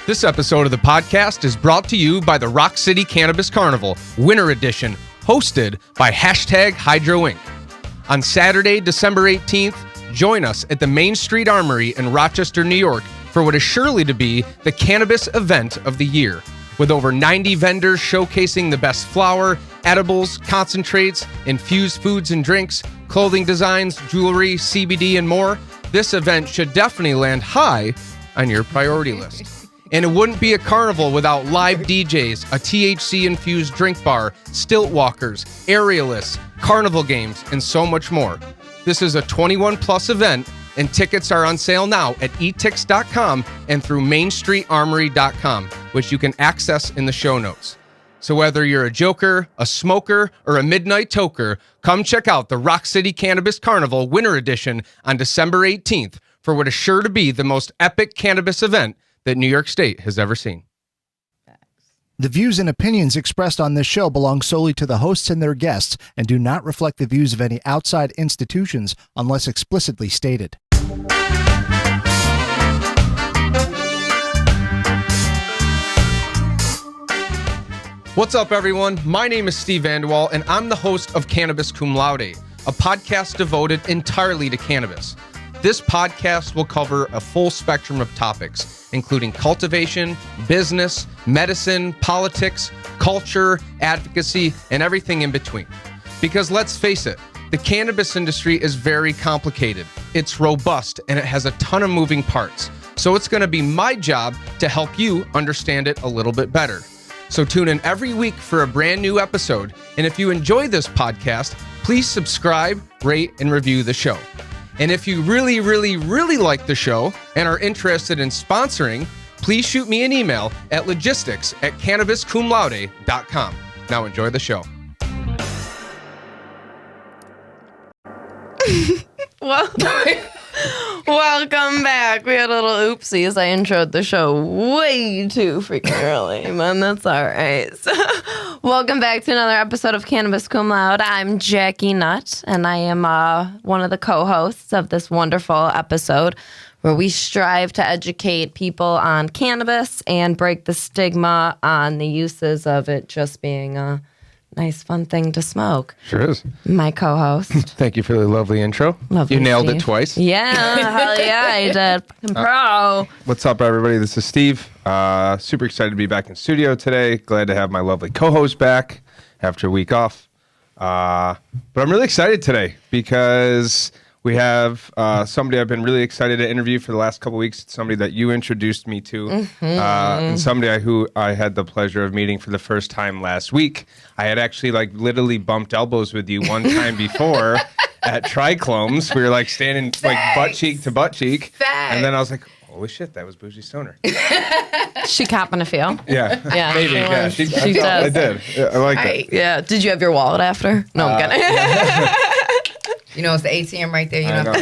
This episode of the podcast is brought to you by the Roc City Cannabis Carnival, Winter Edition, hosted by #Hydro Inc. On Saturday, December 18th, join us at the Main Street Armory in Rochester, New York, for what is surely to be the cannabis event of the year. With over 90 vendors showcasing the best flower, edibles, concentrates, infused foods and drinks, clothing designs, jewelry, CBD, and more, this event should definitely land high on your priority list. And it wouldn't be a carnival without live DJs, a THC-infused drink bar, stilt walkers, aerialists, carnival games, and so much more. This is a 21-plus event, and tickets are on sale now at etix.com and through mainstreetarmory.com, which you can access in the show notes. So whether you're a joker, a smoker, or a midnight toker, come check out the Roc City Cannabis Carnival Winter Edition on December 18th for what is sure to be the most epic cannabis event that New York State has ever seen. The views and opinions expressed on this show belong solely to the hosts and their guests and do not reflect the views of any outside institutions unless explicitly stated. What's up, everyone? My name is Steve Vanderwall, and I'm the host of Cannabis Cum Laude, a podcast devoted entirely to cannabis. This podcast will cover a full spectrum of topics, including cultivation, business, medicine, politics, culture, advocacy, and everything in between. Because let's face it, the cannabis industry is very complicated. It's robust, and it has a ton of moving parts. So it's going to be my job to help you understand it a little bit better. So tune in every week for a brand new episode. And if you enjoy this podcast, please subscribe, rate, and review the show. And if you really, really, really like the show and are interested in sponsoring, please shoot me an email at logistics@cannabiscumlaude.com. Now enjoy the show. Well, welcome back. We had a little oopsies. I introed the show way too freaking early, man. That's all right. So, welcome back to another episode of Cannabis Cum Laude. I'm Jackie Nutt, and I am one of the co-hosts of this wonderful episode where we strive to educate people on cannabis and break the stigma on the uses of it just being a nice, fun thing to smoke. Sure is. My co-host. Thank you for the lovely intro. Lovely, you nailed Steve. it twice. Yeah, hell yeah, I did. Fucking pro. What's up, everybody? This is Steve. Super excited to be back in studio today. Glad to have my lovely co-host back after a week off. But I'm really excited today because we have somebody I've been really excited to interview for the last couple of weeks. It's somebody that you introduced me to, and somebody who I had the pleasure of meeting for the first time last week. I had actually literally bumped elbows with you one time before at Triclomes. We were standing butt cheek to butt cheek, and then I was like, holy shit, that was Bougie Stoner. She copping a feel. Yeah, Yeah, maybe. Yeah, she I does. did. Yeah, I liked it. Yeah. Did you have your wallet after? No, I'm kidding. You know, it's the ATM right there. You I know.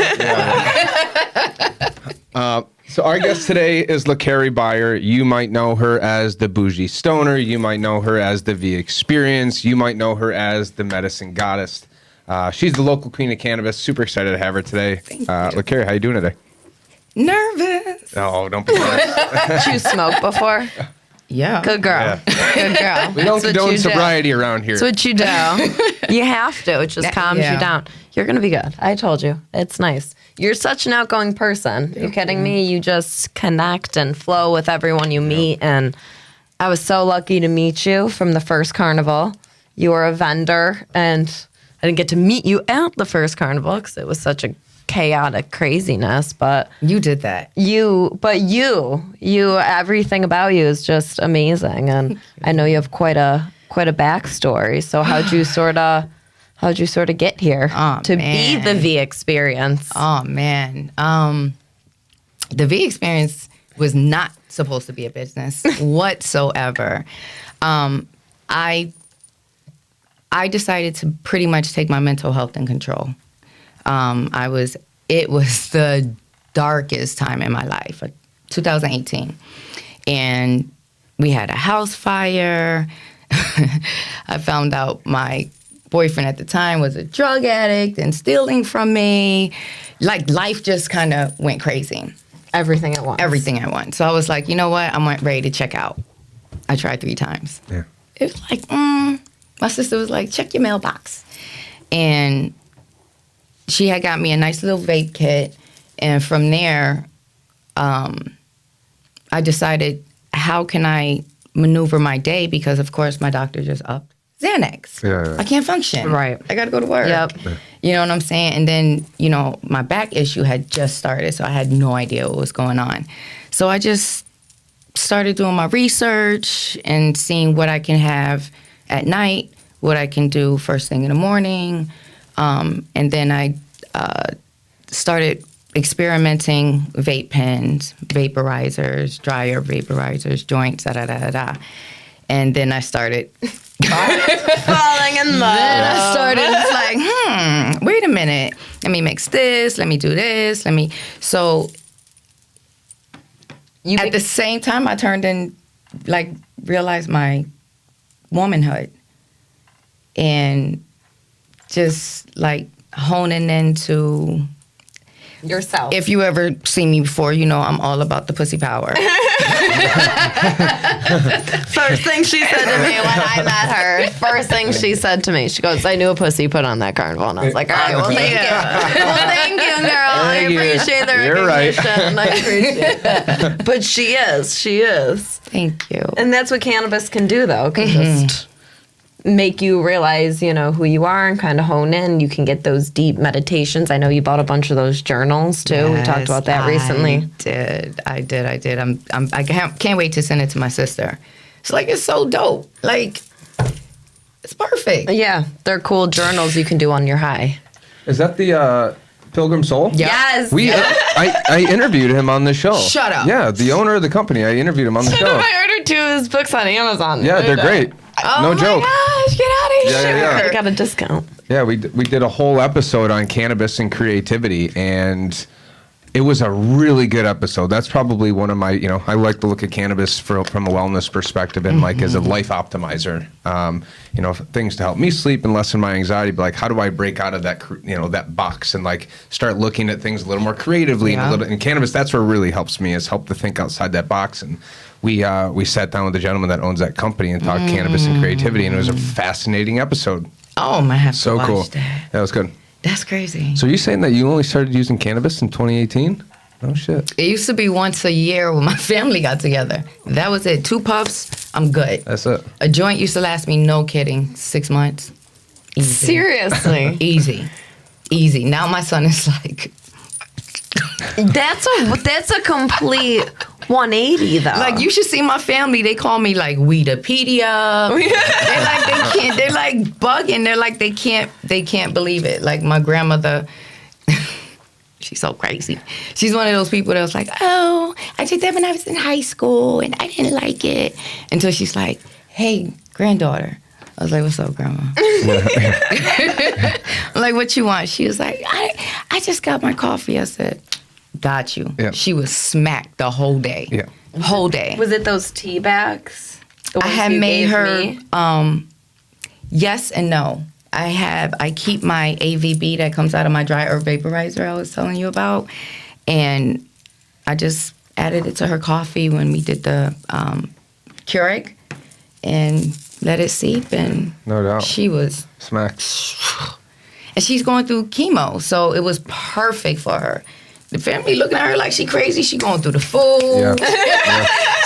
Yeah. So our guest today is LaCarrie Byer. You might know her as the Bougie Stoner. You might know her as the V Experience. You might know her as the Medicine Goddess. She's the local queen of cannabis. Super excited to have her today. Thank you. LaCarrie, how you doing today? Nervous. No, don't be nervous. Did you smoke before? Yeah. Good girl. Yeah. Good girl. We don't That's what condone you do. sobriety around here. That's what you do. You have to. It just calms Yeah. you down. You're going to be good. I told you. It's nice. You're such an outgoing person. You're kidding me? You just connect and flow with everyone you meet. And I was so lucky to meet you from the first carnival. You were a vendor, and I didn't get to meet you at the first carnival because it was such a chaotic craziness. But You did that. you, everything about you is just amazing. And I know you have quite a backstory. So how'd you sort of get here to be the V Experience? Oh man. The V Experience was not supposed to be a business whatsoever. I decided to pretty much take my mental health in control. It was the darkest time in my life, 2018. And we had a house fire. I found out my boyfriend at the time was a drug addict and stealing from me. Life just kind of went crazy. everything at once. Everything at once. So I was like, you know what? I'm ready to check out. I tried 3 times. Yeah. It was like, my sister was like, check your mailbox. And she had got me a nice little vape kit. And from there, I decided, how can I maneuver my day? Because, of course, my doctor just upped Xanax. Yeah. I can't function. Right. I got to go to work. Yep. You know what I'm saying? And then, my back issue had just started, so I had no idea what was going on. So I just started doing my research and seeing what I can have at night, what I can do first thing in the morning. And then I started experimenting vape pens, vaporizers, dryer vaporizers, joints, da-da-da-da-da. And then I started Falling in love. Then I started like, wait a minute. Let me mix this. Let me do this. So at the same time, I turned in, realized my womanhood. And just, honing into... yourself. If you ever seen me before, I'm all about the pussy power. First thing she said to me when I met her, she goes, I knew a pussy put on that carnival. And I was like, all right, well, thank you. Well, thank you, girl. I appreciate the You're right. recognition. I appreciate that. But she is. Thank you. And that's what cannabis can do, though. Can just make you realize, who you are and kind of hone in. You can get those deep meditations. I know you bought a bunch of those journals too. Yes, we talked about that recently. I did. I can't wait to send it to my sister. It's so dope. It's perfect. Yeah, they're cool journals you can do on your high. Is that the Pilgrim Soul? Yeah. Yes. I interviewed him on the show. Shut up. Yeah, the owner of the company. I interviewed him on the show. I ordered 2 of his books on Amazon. Yeah, they're great. No joke. Oh my gosh, get out of here. Yeah. I got a discount. Yeah, we did a whole episode on cannabis and creativity, and it was a really good episode. That's probably one of my, I like to look at cannabis from a wellness perspective and as a life optimizer. Things to help me sleep and lessen my anxiety. But how do I break out of that, that box and start looking at things a little more creatively and cannabis? That's where it really helps me, is help to think outside that box. And we sat down with the gentleman that owns that company and talked cannabis and creativity, and it was a fascinating episode. Oh, I have to So watch cool. that. That was good. That's crazy. So you're saying that you only started using cannabis in 2018? Oh, shit. It used to be once a year when my family got together. That was it. 2 puffs, I'm good. That's it. A joint used to last me, no kidding, 6 months. Easy. Seriously. Easy. Now my son is like... That's a complete 180 though. you should see my family. They call me Weedopedia. They're bugging. They can't believe it. My grandmother, she's so crazy. She's one of those people that was like, oh, I did that when I was in high school and I didn't like it. Until she's like, hey, granddaughter. I was like, what's up, Grandma? I'm like, what you want? She was like, I just got my coffee. I said, got you. Yeah. She was smacked the whole day. Yeah. Whole day. Was it those tea bags? I had made her, yes and no. I keep my AVB that comes out of my dry herb vaporizer I was telling you about. And I just added it to her coffee when we did the Keurig and let it seep. And No doubt. she was... Smacked. And she's going through chemo, so it was perfect for her. The family looking at her like she crazy. She going through the food. Yeah.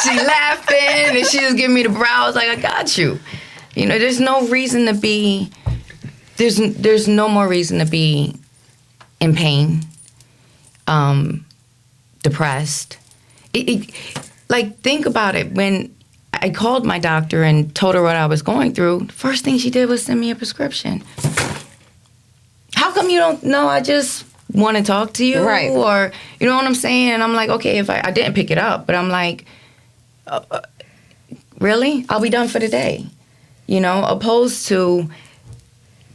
She laughing, and she was giving me the brows like, I got you. There's no reason to be... There's no more reason to be in pain, depressed. Think about it. When I called my doctor and told her what I was going through, the first thing she did was send me a prescription. How come you don't know? I just want to talk to you. Right. Or, you know what I'm saying? And I'm like, okay, if I didn't pick it up, but I'm like, really? I'll be done for the day. Opposed to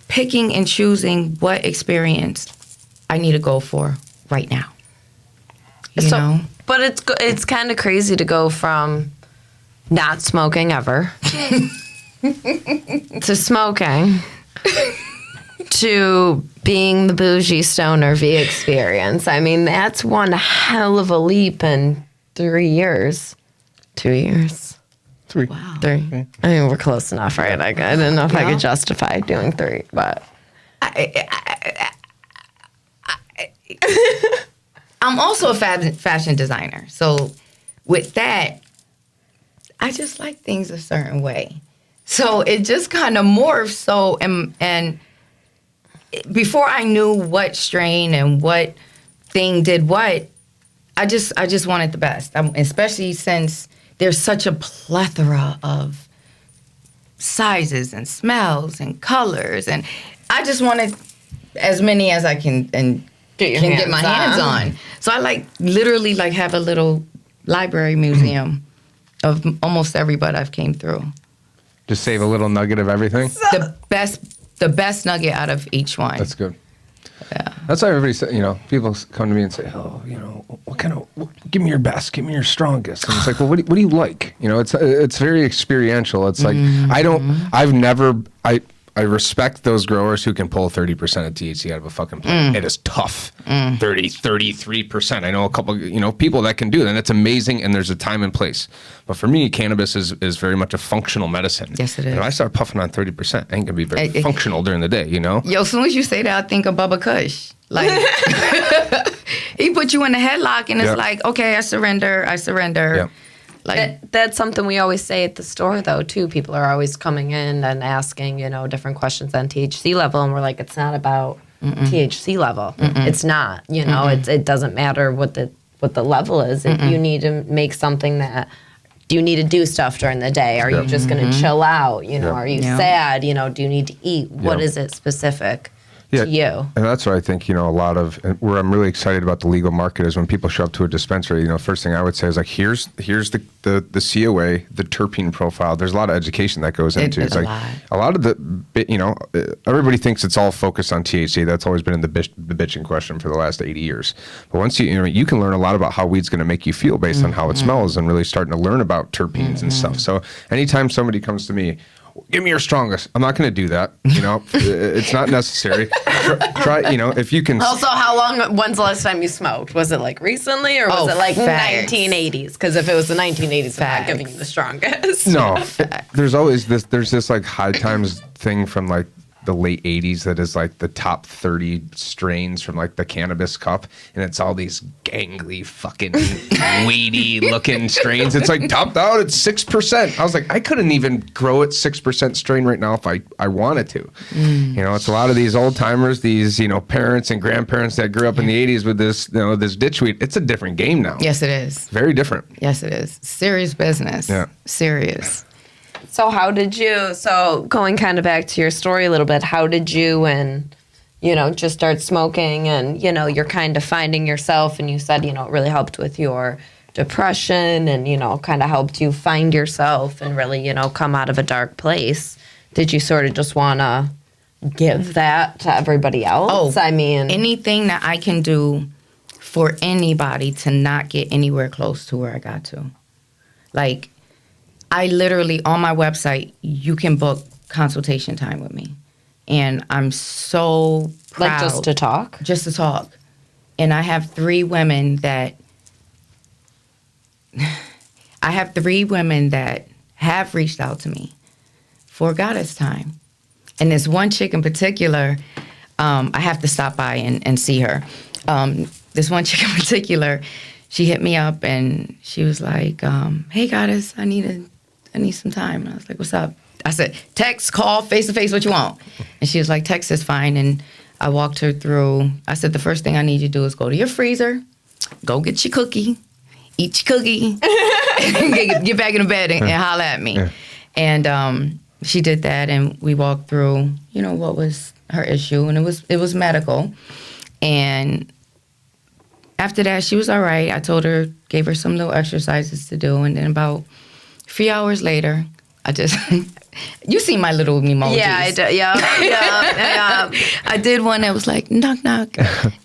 picking and choosing what experience I need to go for right now. You know? But it's kind of crazy to go from not smoking ever to smoking to being the bougie stoner V experience. I mean, that's one hell of a leap in 3 years. 2 years. 3. Wow. 3. I mean, we're close enough, right? I didn't know if I could justify doing 3, but I'm also a fashion designer. So with that, I just like things a certain way. So it just kind of morphed. So, and before I knew what strain and what thing did what, I just wanted the best. Especially since there's such a plethora of sizes and smells and colors. And I just wanted as many as I can and get my hands on. So I literally have a little library museum of almost every bud I've came through. Just save a little nugget of everything. The best nugget out of each one. That's good. Yeah. That's why everybody says, people come to me and say, give me your best, give me your strongest. And it's like, well, what do you like? It's very experiential. It's like, I respect those growers who can pull 30% of THC out of a fucking plant. It is tough. 33%. I know a couple, people that can do that. And that's amazing. And there's a time and place. But for me, cannabis is very much a functional medicine. Yes, it is. And if I start puffing on 30%, I ain't going to be very functional during the day, Yo, as soon as you say that, I think of Bubba Kush. He put you in a headlock and it's like, okay, I surrender. Yep. That's something we always say at the store, though, too. People are always coming in and asking, different questions on THC level, and we're like, it's not about THC level. It's not. It doesn't matter what the level is. You need to make something that. Do you need to do stuff during the day? Are you just going to chill out? Are you sad? Do you need to eat? What is it specific? To you. And that's what I think, a lot of where I'm really excited about the legal market is when people show up to a dispensary, first thing I would say is like, here's the COA, the terpene profile. There's a lot of education that goes into it. It's like a lot of the, everybody thinks it's all focused on THC. That's always been in the bitching question for the last 80 years. But once you can learn a lot about how weed's going to make you feel based on how it smells and really starting to learn about terpenes and stuff. So anytime somebody comes to me, give me your strongest. I'm not going to do that. It's not necessary. Try, if you can. Also, when's the last time you smoked? Was it like recently or was it like facts. 1980s? Because if it was the 1980s, I'm not giving you the strongest. No. There's always this like high times thing from like the late 80s that is like the top 30 strains from like the cannabis cup, and it's all these gangly fucking weedy looking strains. It's like topped out at 6%. I was like, I couldn't even grow at 6% strain right now if I wanted to. It's a lot of these old timers, these parents and grandparents that grew up in the 80s with this this ditchweed. It's a different game now. Yes, it is. Very different. Yes, it is. Serious business. Yeah. Serious. So going kind of back to your story a little bit, how did you just start smoking and, you're kind of finding yourself, and you said, it really helped with your depression and, kind of helped you find yourself and really, come out of a dark place. Did you sort of just want to give that to everybody else? Anything that I can do for anybody to not get anywhere close to where I got to. Like, I literally, on my website, you can book consultation time with me. And I'm so proud. Like just to talk? Just to talk. And I have 3 women that have reached out to me for goddess time. And this one chick in particular, I have to stop by and see her. This one chick in particular, she hit me up and she was like, hey goddess, I need some time. And I was like, what's up? I said, text, call, face-to-face, what you want? And she was like, text is fine. And I walked her through. I said, the first thing I need you to do is go to your freezer, go get your cookie, eat your cookie, and get back in the bed and holler at me. Yeah. And she did that, and we walked through, what was her issue. And it was medical. And after that, she was all right. I told her, gave her some little exercises to do. And then about 3 hours later, I just, you see my little emojis. Yeah, I do. Yeah. I did one that was like, knock, knock.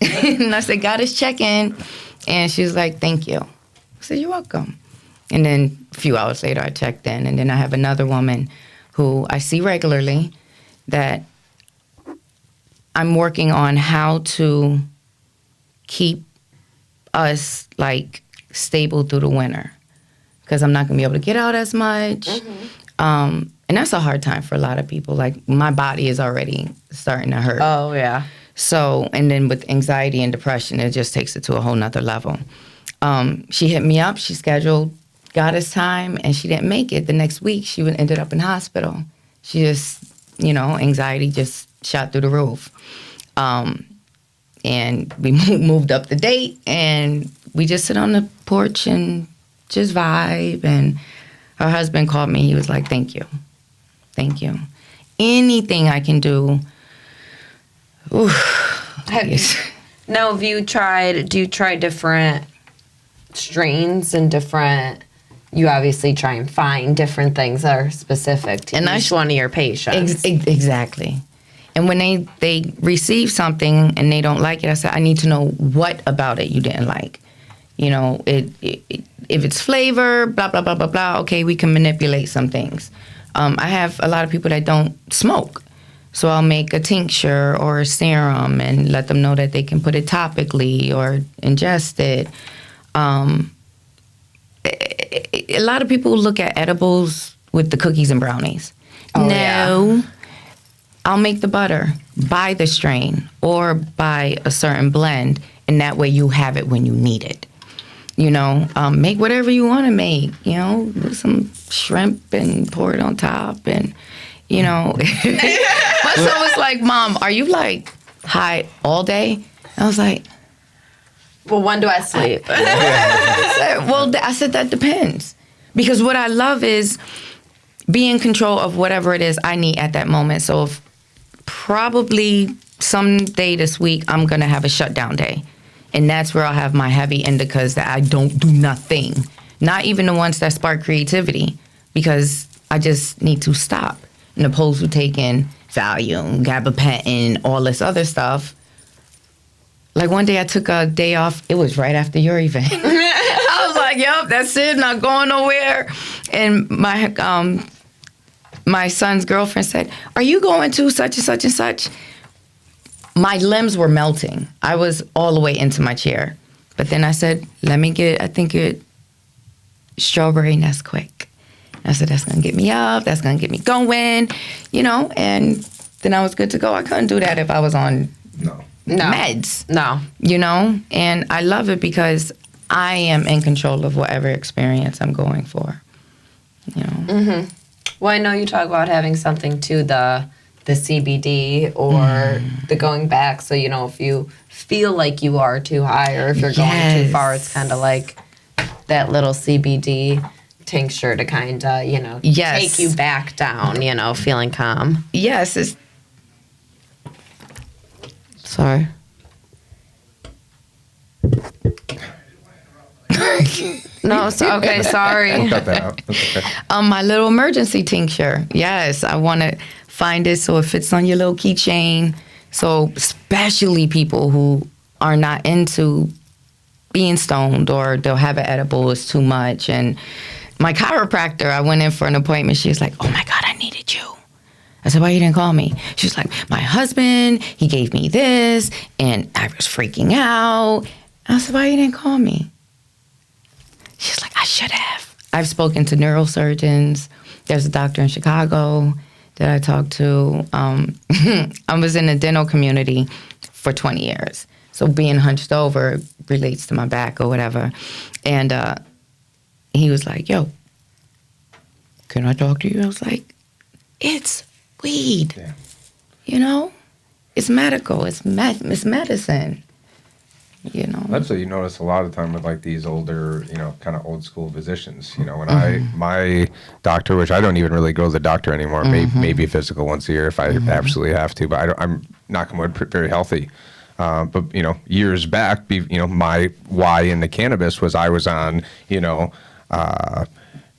And I said, goddess, check in. And she was like, thank you. I said, you're welcome. And then a few hours later, I checked in. And then I have another woman who I see regularly that I'm working on how to keep us like stable through the winter, because I'm not gonna be able to get out as much. And that's a hard time for a lot of people. Like, my body is already starting to hurt. Oh, yeah. So, and then with anxiety and depression, it just takes it to a whole nother level. She hit me up, she scheduled Goddess time, and she didn't make it. The next week, she ended up in hospital. She just, anxiety just shot through the roof. And we moved up the date, and we just sit on the porch and just vibe. And her husband called me. He was like, thank you. Thank you. Anything I can do. Now, do you try different strains and different, you obviously try and find different things that are specific to each one of your patients. Exactly. And when they receive something and they don't like it, I said, I need to know what about it you didn't like. If it's flavor, blah, blah, blah, blah, blah, okay, we can manipulate some things. I have a lot of people that don't smoke. So I'll make a tincture or a serum and let them know that they can put it topically or ingest it. A lot of people look at edibles with the cookies and brownies. Oh, no. Yeah. I'll make the butter, buy the strain, or buy a certain blend, and that way you have it when you need it. Make whatever you want to make, do some shrimp and pour it on top, and, My son was like, Mom, are you, like, high all day? I was like, well, when do I sleep? I said, that depends. Because what I love is be in control of whatever it is I need at that moment. So if probably someday this week, I'm going to have a shutdown day. And that's where I'll have my heavy indicas that I don't do nothing. Not even the ones that spark creativity, because I just need to stop. And opposed to taking Valium, gabapentin, all this other stuff. Like, one day I took a day off. It was right after your event. I was like, yup, that's it, not going nowhere. And my son's girlfriend said, are you going to such and such and such? My limbs were melting. I was all the way into my chair. But then I said, let me get, strawberry Nesquik. I said, that's going to get me up. That's going to get me going, and then I was good to go. I couldn't do that if I was on meds. No. And I love it because I am in control of whatever experience I'm going for. Mm-hmm. Well, I know you talk about having something to the CBD or the going back. So, if you feel like you are too high or if you're going too far, it's kind of like that little CBD tincture to kind of, take you back down, feeling calm. Yes. Sorry. No, okay, sorry. I'll cut that out. That's okay. My little emergency tincture. Yes, I want to find it so it fits on your little keychain. So especially people who are not into being stoned or they'll have an edible, it's too much. And my chiropractor, I went in for an appointment. She was like, oh my God, I needed you. I said, why you didn't call me? She was like, my husband, he gave me this, and I was freaking out. I said, why you didn't call me? She's like, I should have. I've spoken to neurosurgeons. There's a doctor in Chicago that I talked to. I was in the dental community for 20 years. So being hunched over relates to my back or whatever. And he was like, yo, can I talk to you? I was like, it's weed. Yeah. It's medical. It's medicine. That's what you notice a lot of time with like these older, kind of old school physicians. When my doctor, which I don't even really go to the doctor anymore, maybe physical once a year if I absolutely have to, but I'm knock on wood, very healthy. But years back, my why into cannabis was I was on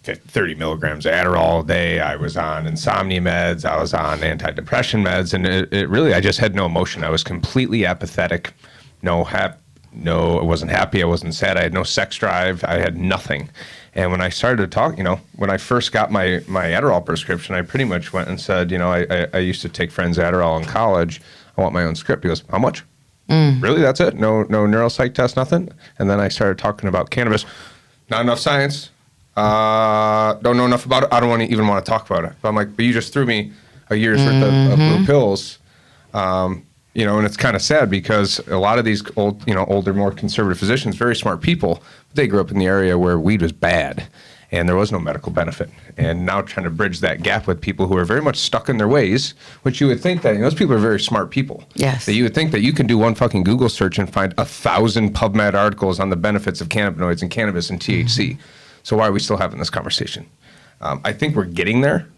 30 milligrams of Adderall a day. I was on insomnia meds. I was on antidepressant meds, and it really, I just had no emotion. I was completely apathetic. No, I wasn't happy. I wasn't sad. I had no sex drive. I had nothing. And when I started to talk, when I first got my Adderall prescription, I pretty much went and said, I used to take friends' Adderall in college. I want my own script. He goes, how much? Really? That's it? No neuropsych test, nothing? And then I started talking about cannabis. Not enough science. Don't know enough about it. I don't even want to talk about it. But I'm like, but you just threw me a year's worth of blue pills. You know, and it's kind of sad because a lot of these older, more conservative physicians, very smart people, they grew up in the area where weed was bad and there was no medical benefit. And now trying to bridge that gap with people who are very much stuck in their ways, which you would think that, those people are very smart people. Yes. That you would think that you can do one fucking Google search and find 1,000 PubMed articles on the benefits of cannabinoids and cannabis and THC. So why are we still having this conversation? I think we're getting there.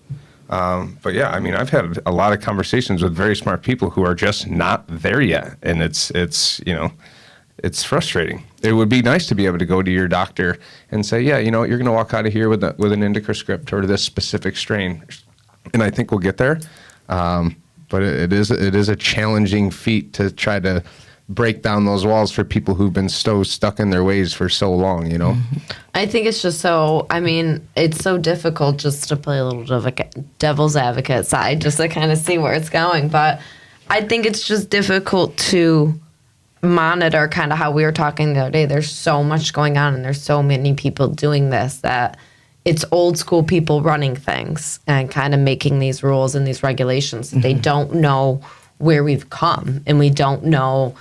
But yeah, I mean, I've had a lot of conversations with very smart people who are just not there yet. And it's frustrating. It would be nice to be able to go to your doctor and say, yeah, you're going to walk out of here with an indica script or this specific strain. And I think we'll get there. But it is a challenging feat to try to break down those walls for people who've been so stuck in their ways for so long, I think it's just it's so difficult just to play a little devil's advocate side, just to kind of see where it's going. But I think it's just difficult to monitor kind of how we were talking the other day. There's so much going on and there's so many people doing this that it's old school people running things and kind of making these rules and these regulations. They don't know where we've come and we don't know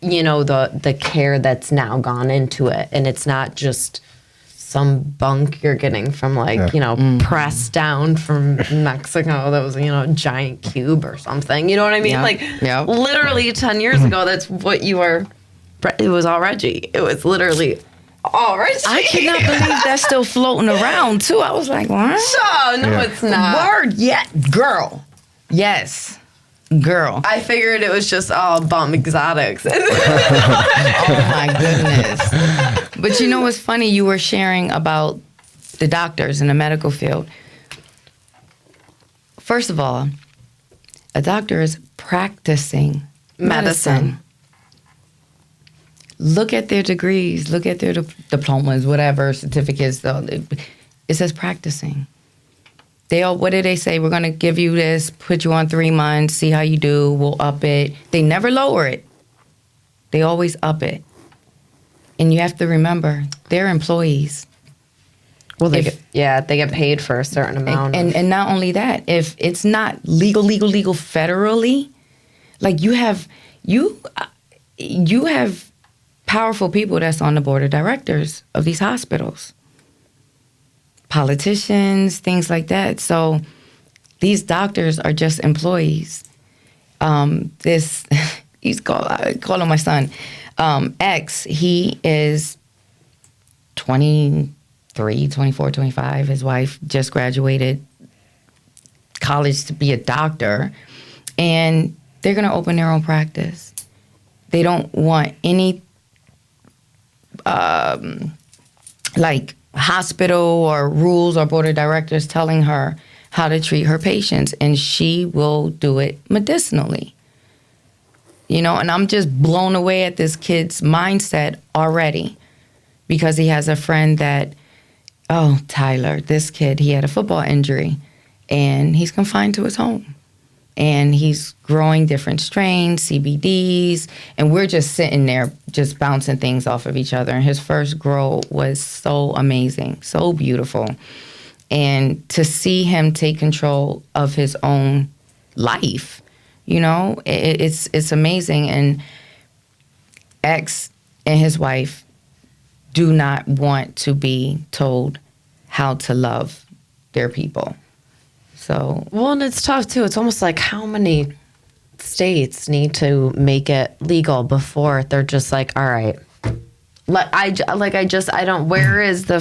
the care that's now gone into it. And it's not just some bunk you're getting from pressed down from Mexico that was, a giant cube or something. You know what I mean? Literally 10 years ago, that's what you were. It was all Reggie. It was literally all Reggie. I cannot believe that's still floating around, too. I was like, what? No, it's not. Word, yeah, girl. Yes. Girl. I figured it was just all bum exotics. Oh my goodness. But what's funny? You were sharing about the doctors in the medical field. First of all, a doctor is practicing medicine. Look at their degrees, look at their diplomas, whatever, certificates. It says practicing. What did they say? We're going to give you this, put you on 3 months, see how you do, we'll up it. They never lower it. They always up it. And you have to remember, they're employees. Well, they get paid for a certain amount. And not only that, if it's not legal federally, like you have powerful people that's on the board of directors of these hospitals. Politicians, things like that. So these doctors are just employees. He's calling my son X. He is 23, 24, 25. His wife just graduated college to be a doctor. And they're going to open their own practice. They don't want any hospital or rules or board of directors telling her how to treat her patients, and she will do it medicinally. And I'm just blown away at this kid's mindset already because he has a friend that, Tyler, this kid, he had a football injury and he's confined to his home. And he's growing different strains, CBDs, and we're just sitting there just bouncing things off of each other. And his first grow was so amazing, so beautiful. And to see him take control of his own life, it's amazing. And X and his wife do not want to be told how to love their people. And it's tough too. It's almost like how many states need to make it legal before they're just like, all right, where is the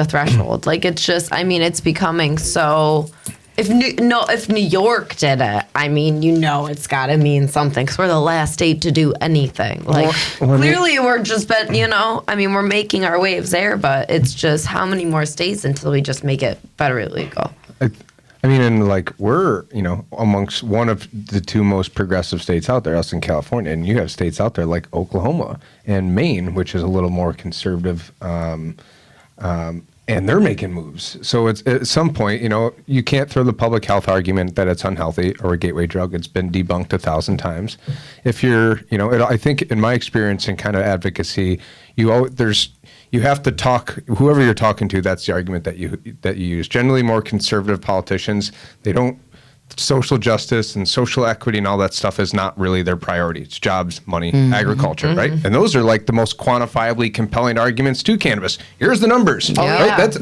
threshold? Like, it's just, it's becoming so. If New York did it, it's got to mean something because we're the last state to do anything. Like, clearly we're just we're making our waves there, but it's just how many more states until we just make it federally legal. We're, amongst one of the two most progressive states out there, us in California, and you have states out there like Oklahoma and Maine, which is a little more conservative and they're making moves. So it's at some point, you can't throw the public health argument that it's unhealthy or a gateway drug. It's been debunked 1,000 times. If you're, I think in my experience in kind of advocacy, you have to talk, whoever you're talking to, that's the argument that you use. Generally more conservative politicians, social justice and social equity and all that stuff is not really their priority. It's jobs, money, agriculture, right? And those are like the most quantifiably compelling arguments to cannabis. Here's the numbers. Right? That's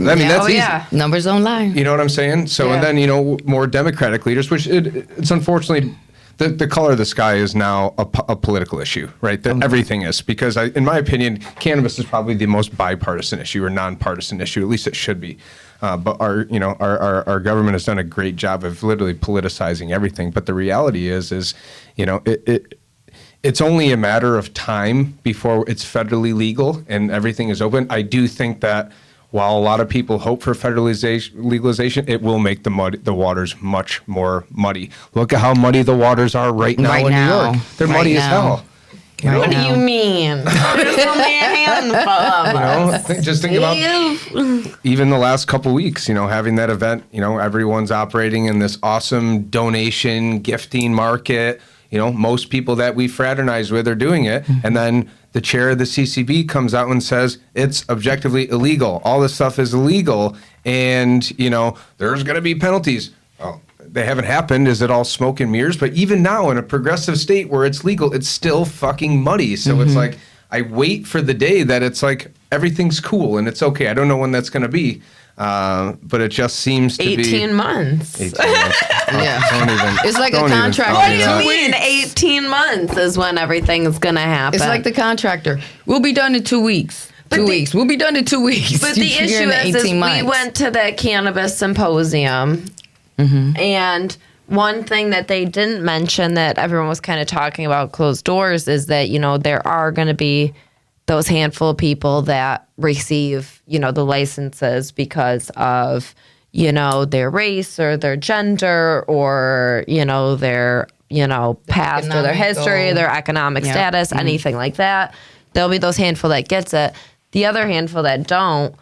easy. Numbers don't lie. You know what I'm saying? So, and then, more Democratic leaders, which it's unfortunately, the color of the sky is now a political issue, right? Everything is, because in my opinion, cannabis is probably the most bipartisan issue or nonpartisan issue. At least it should be. But our government has done a great job of literally politicizing everything. But the reality is it's only a matter of time before it's federally legal and everything is open. I do think that while a lot of people hope for legalization, it will make the waters much more muddy. Look at how muddy the waters are right now in New York. They're muddy as hell. What do you mean? There's only a handful of us. Just think about even the last couple weeks, having that event, everyone's operating in this awesome donation gifting market. Most people that we fraternize with are doing it. And then the chair of the CCB comes out and says it's objectively illegal. All this stuff is illegal. And, there's going to be penalties. Well, they haven't happened. Is it all smoke and mirrors? But even now in a progressive state where it's legal, it's still fucking muddy. So it's like, I wait for the day that it's like, everything's cool and it's okay. I don't know when that's going to be. But it just seems to 18 months. 18 months. It's like a contractor. What do you mean 18 months is when everything is going to happen? It's like the contractor. We'll be done in 2 weeks. We'll be done in 2 weeks. But the issue is we went to that cannabis symposium. And one thing that they didn't mention that everyone was kind of talking about closed doors is that, there are going to be those handful of people that receive, the licenses because of, their race or their gender or, their, past or their history, their economic status, anything like that. There'll be those handful that gets it. The other handful that don't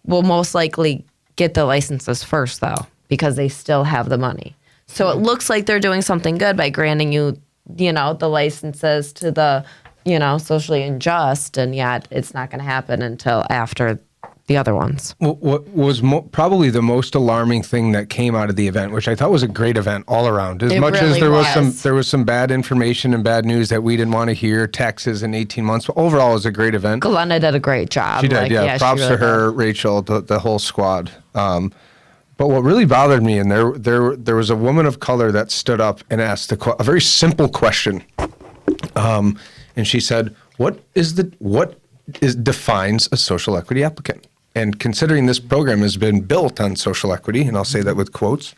will most likely get the licenses first, though, because they still have the money. So it looks like they're doing something good by granting you, the licenses to the, socially unjust, and yet it's not going to happen until after the other ones. What was probably the most alarming thing that came out of the event, which I thought was a great event all around, as much as there was some bad information and bad news that we didn't want to hear, taxes in 18 months, but overall it was a great event. Glenna did a great job. She did, props to her, Rachel, the whole squad. But what really bothered me, and there was a woman of color that stood up and asked a very simple question. And she said, what defines a social equity applicant? And considering this program has been built on social equity, and I'll say that with quotes,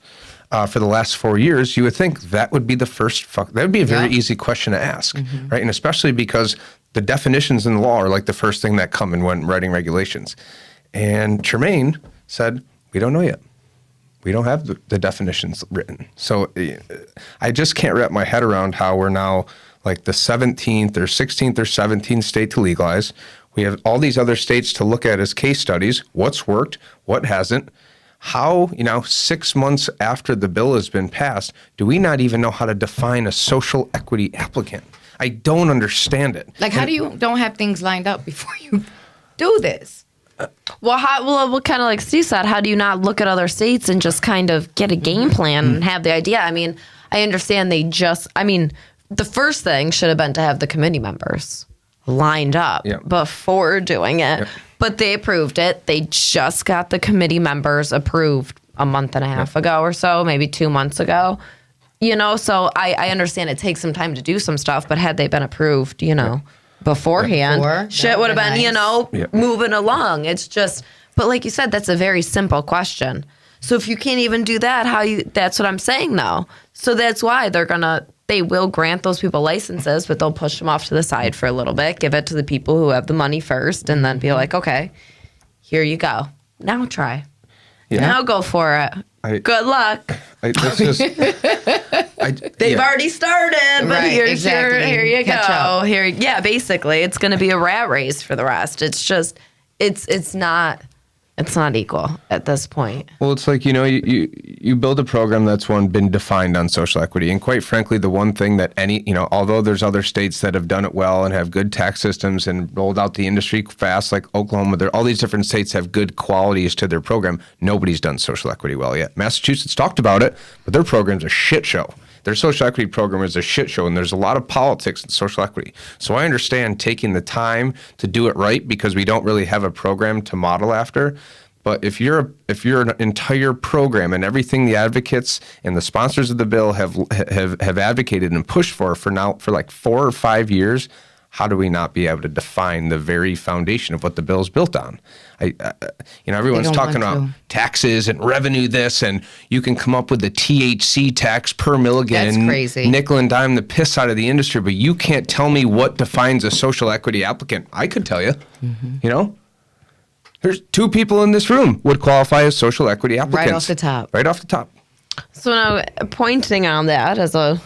for the last 4 years, you would think that would be that would be a very easy question to ask, right? And especially because the definitions in the law are like the first thing that come in when writing regulations. And Tremaine said, we don't know yet. We don't have the definitions written. So I just can't wrap my head around how we're now like the 17th or 16th or 17th state to legalize. We have all these other states to look at as case studies, what's worked, what hasn't. How, 6 months after the bill has been passed, do we not even know how to define a social equity applicant? I don't understand it. Like, how do you don't have things lined up before you do this? Well, kind of like Steve said, how do you not look at other states and just kind of get a game plan and have the idea? I mean, I understand the first thing should have been to have the committee members lined up before doing it. Yeah. But they approved it. They just got the committee members approved a month and a half ago or so, maybe 2 months ago. So I understand it takes some time to do some stuff, but had they been approved, beforehand, shit would have been, nice. Moving along. It's just, but like you said, that's a very simple question. So if you can't even do that, that's what I'm saying though. So that's why they will grant those people licenses, but they'll push them off to the side for a little bit, give it to the people who have the money first, and then be like, okay, here you go. Now try. Yeah. Now go for it. Good luck. They've already started, but here you go. Basically, it's going to be a rat race for the rest. It's just, it's not It's not equal at this point. Well, it's like, you build a program that's been defined on social equity. And quite frankly, the one thing that although there's other states that have done it well and have good tax systems and rolled out the industry fast, like Oklahoma, all these different states have good qualities to their program. Nobody's done social equity well yet. Massachusetts talked about it, but their program's a shit show. Their social equity program is a shit show, and there's a lot of politics in social equity. So I understand taking the time to do it right because we don't really have a program to model after. But if you're an entire program and everything the advocates and the sponsors of the bill have advocated and pushed for like 4 or 5 years, how do we not be able to define the very foundation of what the bill is built on? Everyone's talking about taxes and revenue this, and you can come up with the THC tax per milligram. That's and crazy. Nickel and dime the piss out of the industry, but you can't tell me what defines a social equity applicant. I could tell you, There's 2 people in this room would qualify as social equity applicants. Right off the top. Right off the top. So now, pointing on that as a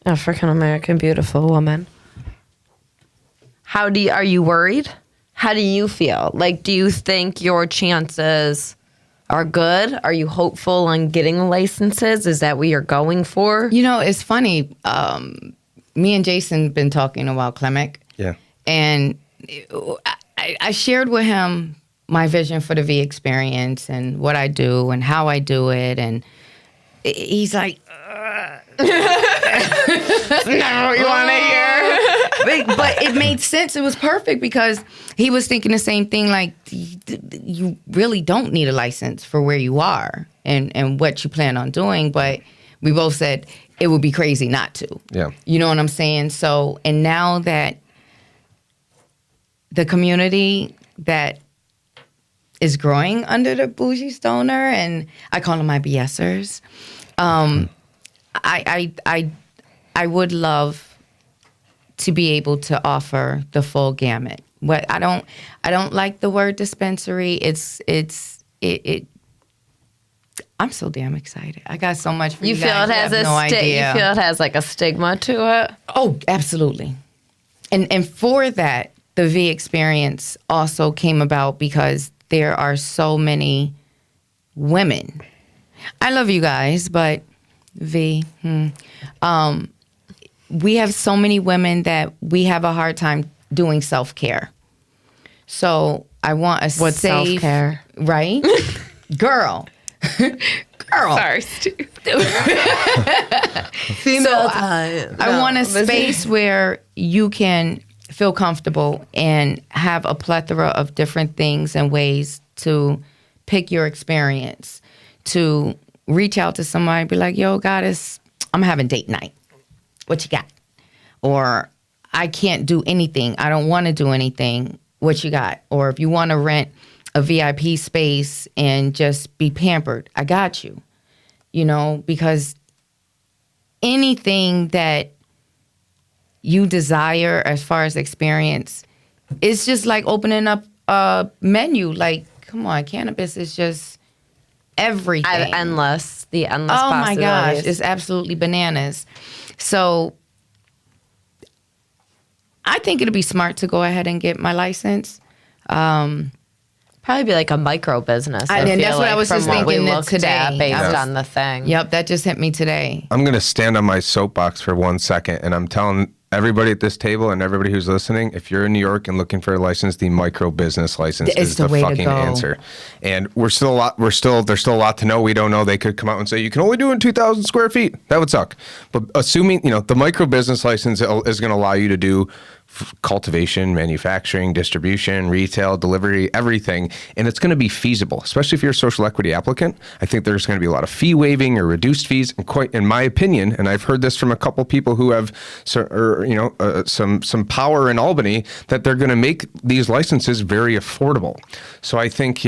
African American beautiful woman, are you worried? How do you feel? Like, do you think your chances are good? Are you hopeful on getting licenses? Is that what you're going for? It's funny. Me and Jason been talking about Clemic. Yeah. And I shared with him my vision for the V experience and what I do and how I do it. And he's like, Never what you want to hear. but it made sense. It was perfect because he was thinking the same thing. Like, you really don't need a license for where you are and what you plan on doing. But we both said it would be crazy not to. Yeah. You know what I'm saying? So, and now that the community that is growing under the bougie stoner, and I call them my BSers, I would love to be able to offer the full gamut. What I don't like the word dispensary. I'm so damn excited. I got so much for you feel guys. it has idea. You feel it has like a stigma to it? Oh, absolutely. And for that, the V experience also came about because there are so many women. I love you guys, but V, we have so many women that we have a hard time doing self-care. So I want a What's safe... self-care? Right? Girl. Sorry, Steve. Female time. I want a space where you can feel comfortable and have a plethora of different things and ways to pick your experience, to reach out to somebody and be like, yo, goddess, I'm having date night. What you got? Or I can't do anything. I don't want to do anything. What you got? Or if you want to rent a VIP space and just be pampered, I got you. Because anything that you desire as far as experience, it's just like opening up a menu. Like, come on, cannabis is just everything. The endless Oh my possibilities. gosh, it's absolutely bananas. So I think it'd be smart to go ahead and get my license. Probably be like a micro business. I and feel that's what like, I was from just what we thinking looked today. at based I was- on the thing. Yep, that just hit me today. I'm going to stand on my soapbox for 1 second, and I'm telling everybody at this table and everybody who's listening, if you're in New York and looking for a license, the micro business license It's is the the way to fucking go. answer. And there's still a lot to know. We don't know. They could come out and say you can only do it in 2,000 square feet. That would suck. But assuming, the micro business license is going to allow you to do cultivation, manufacturing, distribution, retail, delivery, everything. And it's going to be feasible, especially if you're a social equity applicant. I think there's going to be a lot of fee waiving or reduced fees. And quite, in my opinion, and I've heard this from a couple people who have some power in Albany, that they're going to make these licenses very affordable. So I think,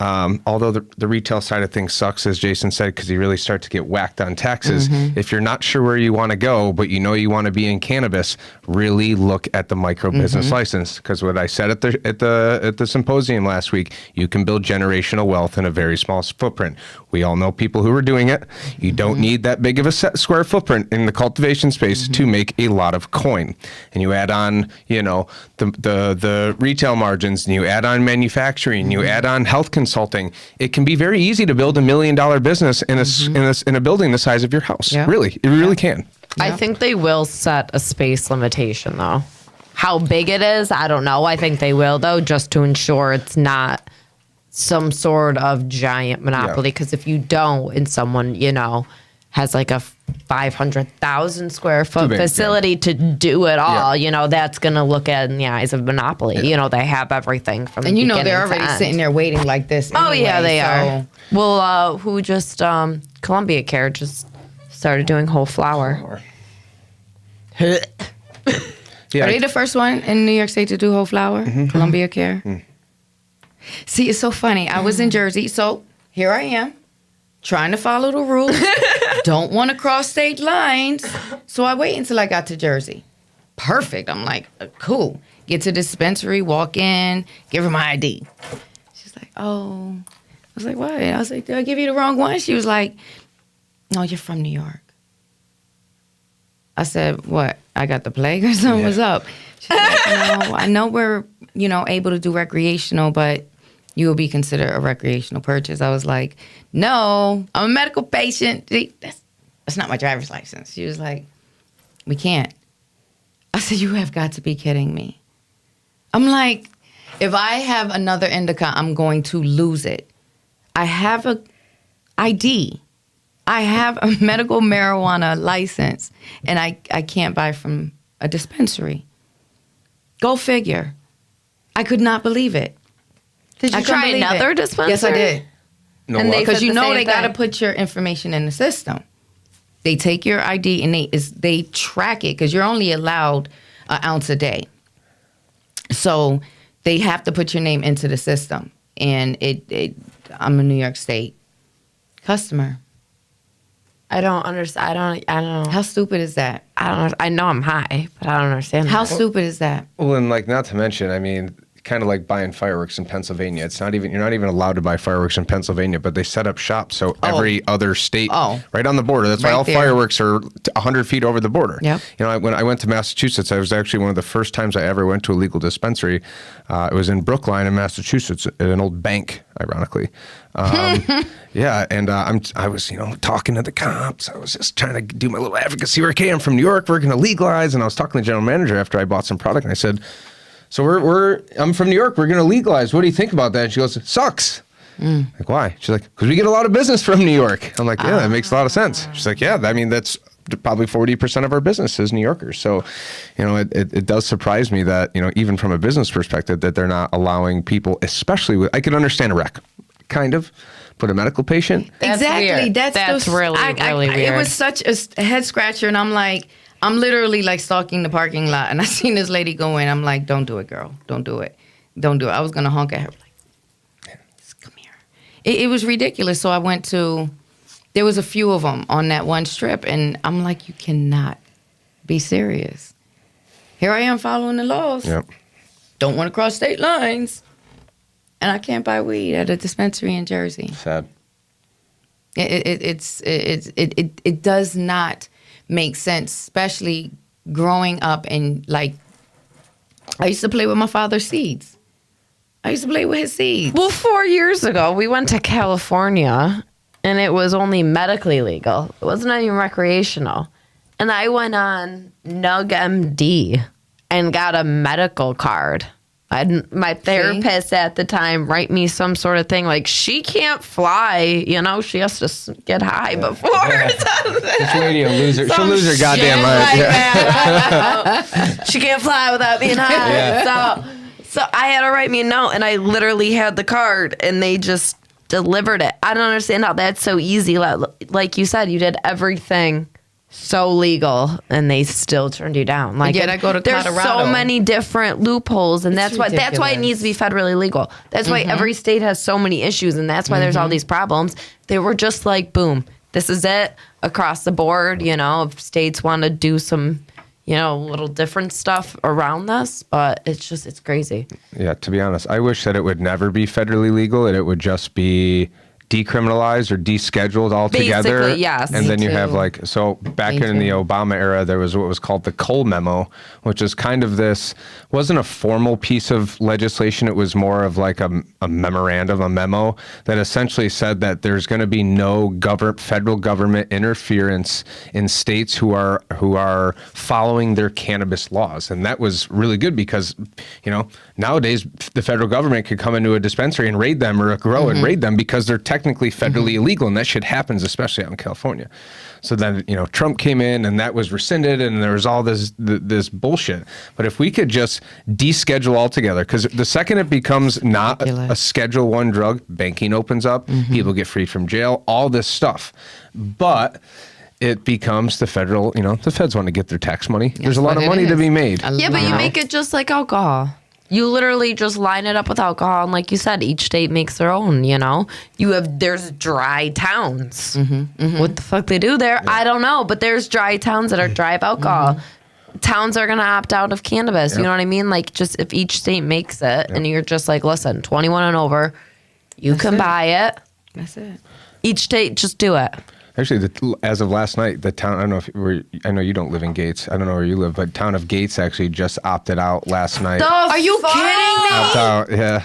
although the retail side of things sucks, as Jason said, because you really start to get whacked on taxes. If you're not sure where you want to go, but you know you want to be in cannabis, really look at the micro business license. Because what I said at the symposium last week, you can build generational wealth in a very small footprint. We all know people who are doing it. You don't need that big of a square footprint in the cultivation space to make a lot of coin. And you add on, the retail margins, and you add on manufacturing, you add on health consulting. It can be very easy to build $1 million business in a building the size of your house. Yeah. Really, it really can. I think they will set a space limitation, though. How big it is, I don't know. I think they will, though, just to ensure it's not some sort of giant monopoly. Because if you don't, and someone, has like a 500,000 square foot facility to do it all, that's going to look at in the eyes of monopoly. They have everything from And beginning they're to already end. sitting there waiting like this. Oh, yeah, anyway, they so- are. Well, who just, Columbia Care just started doing whole flower. Yeah, Are they the first one in New York State to do whole flower? Columbia Care? See, it's so funny. I was in Jersey, so here I am, trying to follow the rules. Don't want to cross state lines. So I wait until I got to Jersey. Perfect. I'm like, cool. Get to the dispensary, walk in, give her my ID. She's like, oh. I was like, what? I was like, did I give you the wrong one? She was like, no, you're from New York. I said, what? I got the plague or something? What's up? She's like, no, I know we're, able to do recreational, but you will be considered a recreational purchase. I was like, no, I'm a medical patient. That's not my driver's license. She was like, we can't. I said, you have got to be kidding me. I'm like, if I have another indica, I'm going to lose it. I have a ID. I have a medical marijuana license, and I can't buy from a dispensary. Go figure. I could not believe it. Did you I couldn't try believe another it. dispensary? Yes, I did. No, And what? they Because said the same they got to thing. put your information in the system. They take your ID and they track it because you're only allowed an ounce a day. So they have to put your name into the system. And I'm a New York State customer. I don't understand. I don't know. How stupid is that? I know I'm high, but I don't understand. How that. stupid is that? Well, and not to mention, kind of like buying fireworks in Pennsylvania. You're not even allowed to buy fireworks in Pennsylvania, but they set up shop so every other state right on the border. That's why Right all there. fireworks are 100 feet over the border. Yep. When I went to Massachusetts, I was actually one of the first times I ever went to a legal dispensary. It was in Brookline in Massachusetts at an old bank, ironically. Yeah, and I was talking to the cops. I was just trying to do my little advocacy work. Hey, I'm from New York. We're going to legalize. And I was talking to the general manager after I bought some product, and I said, so I'm from New York. We're going to legalize. What do you think about that? And she goes, it sucks. Like, why? She's like, because we get a lot of business from New York. I'm like, yeah, that makes a lot of sense. She's like, yeah, that's probably 40% of our business is New Yorkers. So, it does surprise me that, even from a business perspective, that they're not allowing people, especially I could understand a rec, kind of, but a medical patient. That's exactly. weird. That's really weird. It was such a head scratcher, and I'm literally like stalking the parking lot, and I seen this lady go in. I'm like, don't do it, girl. Don't do it. Don't do it. I was gonna honk at her like, come here. It was ridiculous. So I went to. There was a few of them on that one strip, and I'm like, you cannot be serious. Here I am following the laws. Yep. Don't want to cross state lines, and I can't buy weed at a dispensary in Jersey. Sad. It does not make sense, especially growing up and I used to play with my father's seeds. I used to play with his seeds. Well, 4 years ago, we went to California, and it was only medically legal. It wasn't even recreational. And I went on NugMD and got a medical card. My therapist at the time write me some sort of thing like, she can't fly, she has to get high before. This lady will lose her. She'll lose her goddamn Shit mind. like Yeah. that. She can't fly without being high. Yeah. So I had to write me a note, and I literally had the card, and they just delivered it. I don't understand how that's so easy. Like you said, you did everything so legal, and they still turned you down. Like, Yet I go to there's Colorado. so many different loopholes, and that's why it needs to be federally legal. That's why every state has so many issues, and that's why there's all these problems. They were just like, boom, this is it across the board. You know, if states want to do some, you know, little different stuff around this, but it's crazy. Yeah, to be honest, I wish that it would never be federally legal and it would just be decriminalized or descheduled altogether. Basically, yes. And then you too. have like, so back Me in the too. Obama era, there was what was called the Cole Memo, which is kind of this, wasn't a formal piece of legislation. It was more of like a memorandum, a memo that essentially said that there's going to be no federal government interference in states who are following their cannabis laws. And that was really good because, you know, nowadays the federal government could come into a dispensary and raid them, or a grow and raid them, because they're technically federally illegal, and that shit happens, especially out in California. So then, you know, Trump came in and that was rescinded, and there was all this bullshit. But if we could just deschedule altogether, because the second it becomes not a Schedule I drug, banking opens up, people get freed from jail, all this stuff. But it becomes the federal, you know, the feds want to get their tax money. There's a lot of money to be made. Yeah, but you make it just like alcohol. You literally just line it up with alcohol, and like you said, each state makes their own, you know? There's dry towns. What the fuck they do there, I don't know, but there's dry towns that are dry of alcohol. Towns are going to opt out of cannabis, you know what I mean? Like, just if each state makes it, and you're just like, listen, 21 and over, you can buy it. That's it. Each state, just do it. Actually, as of last night, the town, I know you don't live in Gates. I don't know where you live, but town of Gates actually just opted out last night. Are you kidding me? Opt out, yeah.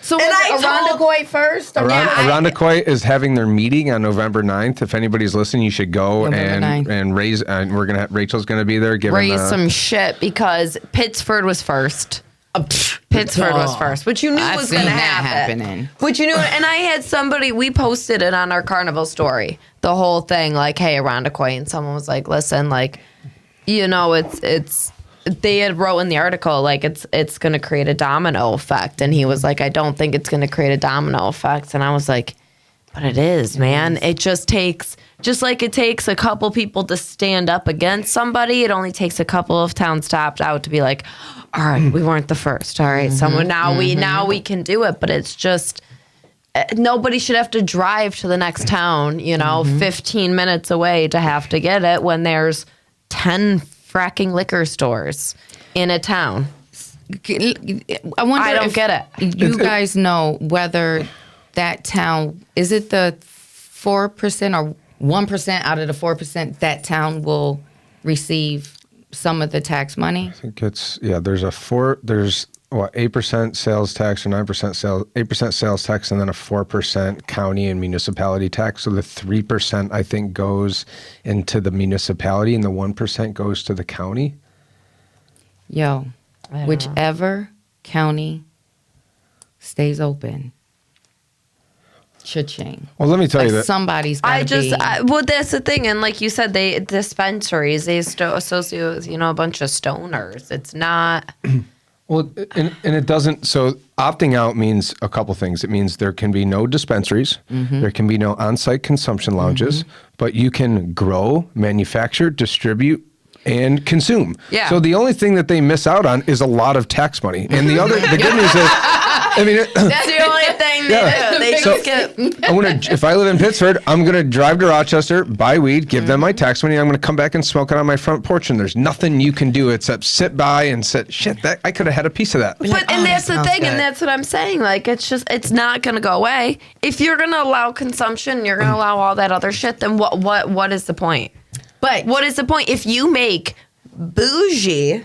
So was it Arundecoy first? Arundecoy is having their meeting on November 9th. If anybody's listening, you should go and raise, and Rachel's going to be there. Raise some shit, because Pittsford was first. Pittsford was first, which you knew was going to happen. Which you knew, and I had somebody, we posted it on our carnival story, the whole thing, like, hey, Arundecoy, and someone was like, listen, like, you know, it's they had wrote in the article, like, it's going to create a domino effect, and he was like, I don't think it's going to create a domino effect, and I was like, but it is, man. It just takes, just like it takes a couple people to stand up against somebody, it only takes a couple of towns to opt out to be like, all right, we weren't the first. All right, someone now we can do it. But it's just, nobody should have to drive to the next town, you know, 15 minutes away to have to get it, when there's 10 fracking liquor stores in a town. I wonder I don't if get it. You guys know whether that town, is it the 4% or 1% out of the 4% that town will receive some of the tax money? I think it's, there's 8% sales tax or 8% sales tax, and then a 4% county and municipality tax. So the 3%, I think, goes into the municipality, and the 1% goes to the county. Yo, whichever county stays open, cha-ching. Well, let me tell you that somebody's got to be. Well, that's the thing, and like you said, dispensaries, they associate with, you know, a bunch of stoners. It's not. Well, and it doesn't. So opting out means a couple things. It means there can be no dispensaries, there can be no on-site consumption lounges, but you can grow, manufacture, distribute, and consume. Yeah. So the only thing that they miss out on is a lot of tax money. And the good news is, I mean, That's the only thing they do. They just get. if I live in Pittsford, I'm gonna drive to Rochester, buy weed, give them my tax money. I'm gonna come back and smoke it on my front porch, and there's nothing you can do except sit by and sit. Shit, that I could have had a piece of that. But and that's the thing, and that's what I'm saying. Like, it's not gonna go away. If you're gonna allow consumption, you're gonna allow all that other shit. Then what is the point? But What is the point if you make bougie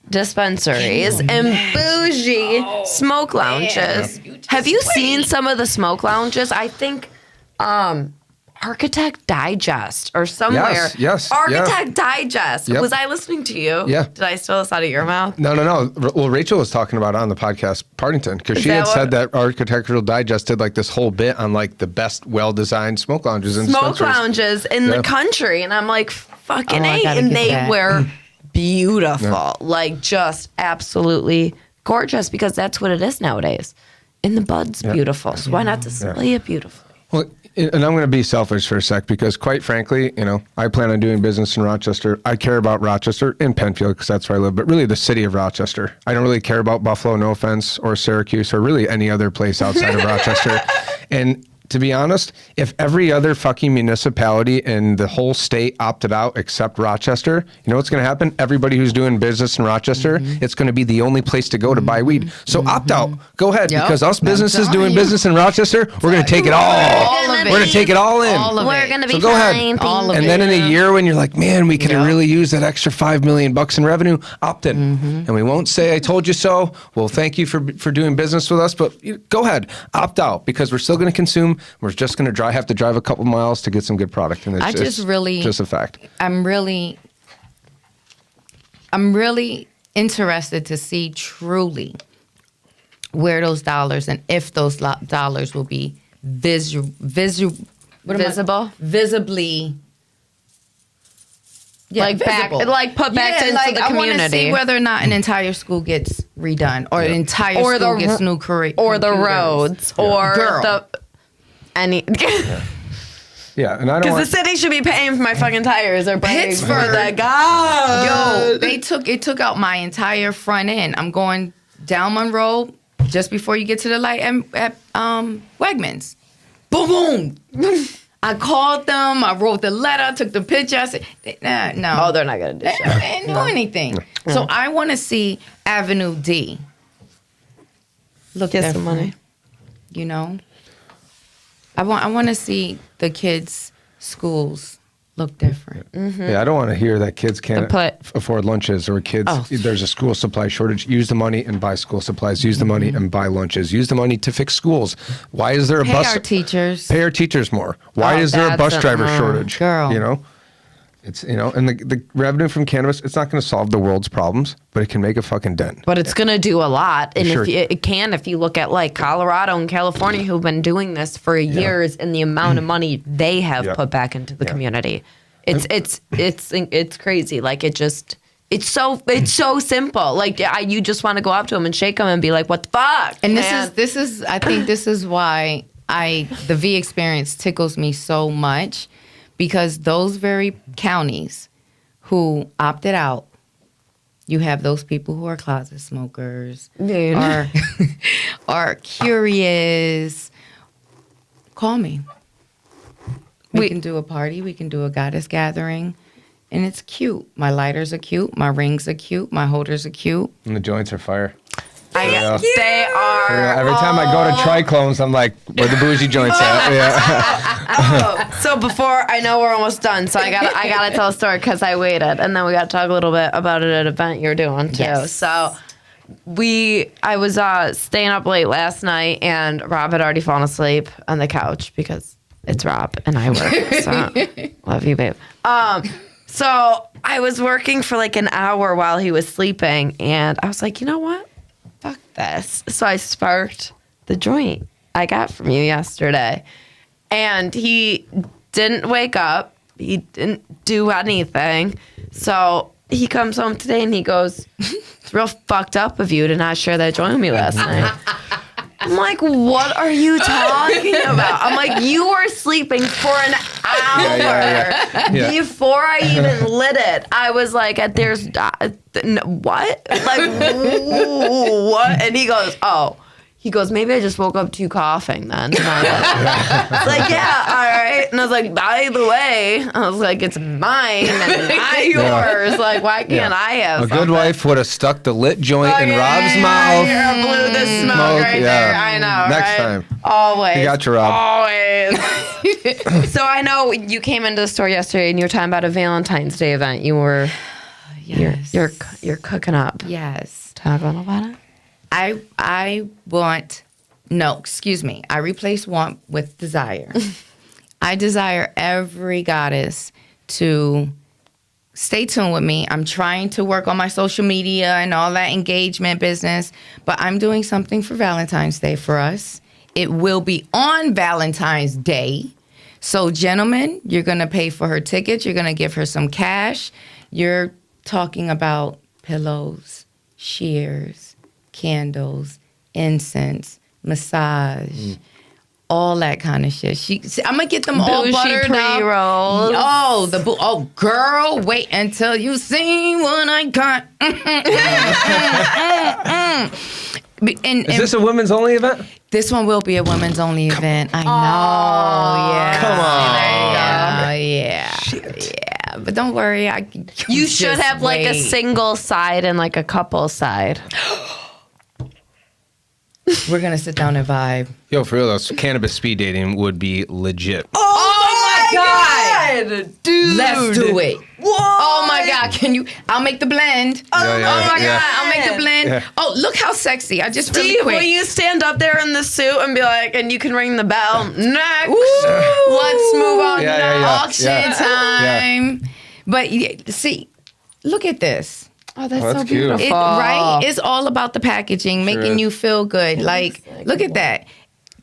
dispensaries and bougie smoke lounges? Have you seen some of the smoke lounges? I think Architect Digest or somewhere. Yes. Architect Digest. Yep. Was I listening to you? Yeah. Did I steal this out of your mouth? No. Well, Rachel was talking about it on the podcast Partington, because she had said that Architectural Digest did like this whole bit on like the best well-designed smoke lounges and Smoke lounges in the country, and I'm like, fucking A, and they were beautiful, like just absolutely gorgeous, because that's what it is nowadays. In the bud's beautiful, so why not display it beautifully? Well, And I'm going to be selfish for a sec because, quite frankly, I plan on doing business in Rochester. I care about Rochester and Penfield because that's where I live, but really the city of Rochester. I don't really care about Buffalo, no offense, or Syracuse, or really any other place outside of Rochester. And to be honest, if every other fucking municipality in the whole state opted out except Rochester, you know what's going to happen? Everybody who's doing business in Rochester, it's going to be the only place to go to buy weed. So opt out. Go ahead, because us businesses doing business in Rochester, we're going to take it all. We're going to take it all in. We're going to be so go fine. ahead. And then in a year when you're like, man, we could have really used that extra $5 million in revenue, opt in. And we won't say, I told you so. Well, thank you for doing business with us, but go ahead, opt out because we're still going to consume. We're just going to have to drive a couple miles to get some good product. And it's just a fact. I'm really interested to see truly where those dollars and if those dollars will be visibly. Yeah, like visible. put back into the community. I want to see whether or not an entire school gets redone, or an entire school gets new curriculum, or the roads, or any. Yeah, and I don't. Because the city should be paying for my fucking tires or paying for the it took out my entire front end. I'm going down Monroe just before you get to the light at Wegmans. Boom, boom. I called them. I wrote the letter. Took the picture. I said, no. Oh, they're not gonna do shit. They didn't do anything. So I want to see Avenue D. Look, get some money. You know. I want to see the kids' schools look different. Yeah, I don't want to hear that kids can't afford lunches or kids, there's a school supply shortage. Use the money and buy school supplies. Use the money and buy lunches. Use the money to fix schools. Why is there a bus? Pay our teachers more. Why is there a bus driver shortage? Girl. It's, and the revenue from cannabis, it's not going to solve the world's problems, but it can make a fucking dent. But it's going to do a lot. And Sure. if you look at like Colorado and California who've been doing this for years and the amount of money they have put back into the community. It's crazy. Like it's so simple. Like you just want to go up to them and shake them and be like, what the fuck? And this is I think this is why the V experience tickles me so much. Because those very counties who opted out, you have those people who are closet smokers, are curious. Call me. We can do a party. We can do a goddess gathering. And it's cute. My lighters are cute. My rings are cute. My holders are cute. And the joints are fire. They are. Every time I go to Triclones, I'm like, where the bougie joints at? Yeah. So before, I know we're almost done, so I gotta tell a story because I waited, and then we got to talk a little bit about an event you're doing too. Yes. So I was staying up late last night, and Rob had already fallen asleep on the couch because it's Rob and I work. So love you, babe. So I was working for like an hour while he was sleeping, and I was like, you know what? Fuck this. So I sparked the joint I got from you yesterday. And he didn't wake up. He didn't do anything. So he comes home today and he goes, it's real fucked up of you to not share that joint with me last night. I'm like, what are you talking about? I'm like, you were sleeping for an hour before I even lit it. I was like, there's, what? Like, what? And he goes, maybe I just woke up to you coughing then. And I was like, yeah, all right. And I was like, by the way, I was like, it's mine and not yours. Like, why can't I have a good wife would have stuck the lit joint in Rob's mouth. Blew the smoke right there. I know, Next time. Always. You got your Rob. Always. So I know you came into the store yesterday and you were talking about a Valentine's Day event. You were, you're cooking up. Yes. Talk about it. I replace want with desire. I desire every goddess to stay tuned with me. I'm trying to work on my social media and all that engagement business, but I'm doing something for Valentine's Day for us. It will be on Valentine's Day. So, gentlemen, you're going to pay for her tickets. You're going to give her some cash. You're talking about pillows, shears, candles, incense, massage, all that kind of shit. I'm gonna get them all Bougie buttered up. pre-rolls. Oh, girl, wait until you see what I got. And Is this a women's only event? this one will be a women's only event. I know. Yeah. Come on. There you go. Yeah. But don't worry. You should have like a single side and like a couple side. We're gonna sit down and vibe. Yo, for real, though, cannabis speed dating would be legit. Oh my God. Dude. Let's do it. Whoa. Oh my God, I'll make the blend. Yeah, Oh my yeah. God, I'll make the blend. Yeah. Oh, look how sexy. I just really Steve, quick. will you stand up there in the suit and be like, and you can ring the bell. Next. Ooh. Let's move on Yeah, to yeah, yeah. Auction time. But see, look at this. Oh, that's Oh, so that's cute. beautiful. Right? It's all about the packaging, making is. you feel good. Like, look at that.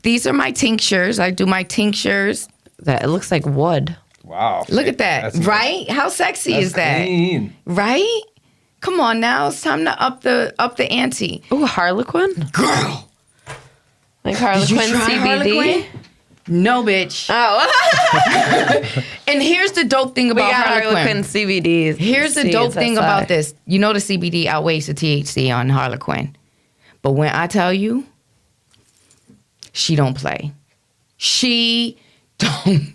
These are my tinctures. I do my tinctures. That it looks like wood. Wow. Look at that. That's- Right? How sexy that's is that? clean. Right? Come on now. It's time to up the ante. Ooh, Harlequin? Girl. Like Harlequin Did you try CBD? Harlequin? No, bitch. Oh. And here's the dope thing We about got Harlequin. Harlequin CBDs. Here's the dope thing about this. You know the CBD outweighs the THC on Harlequin. But when I tell you, she don't play. She don't.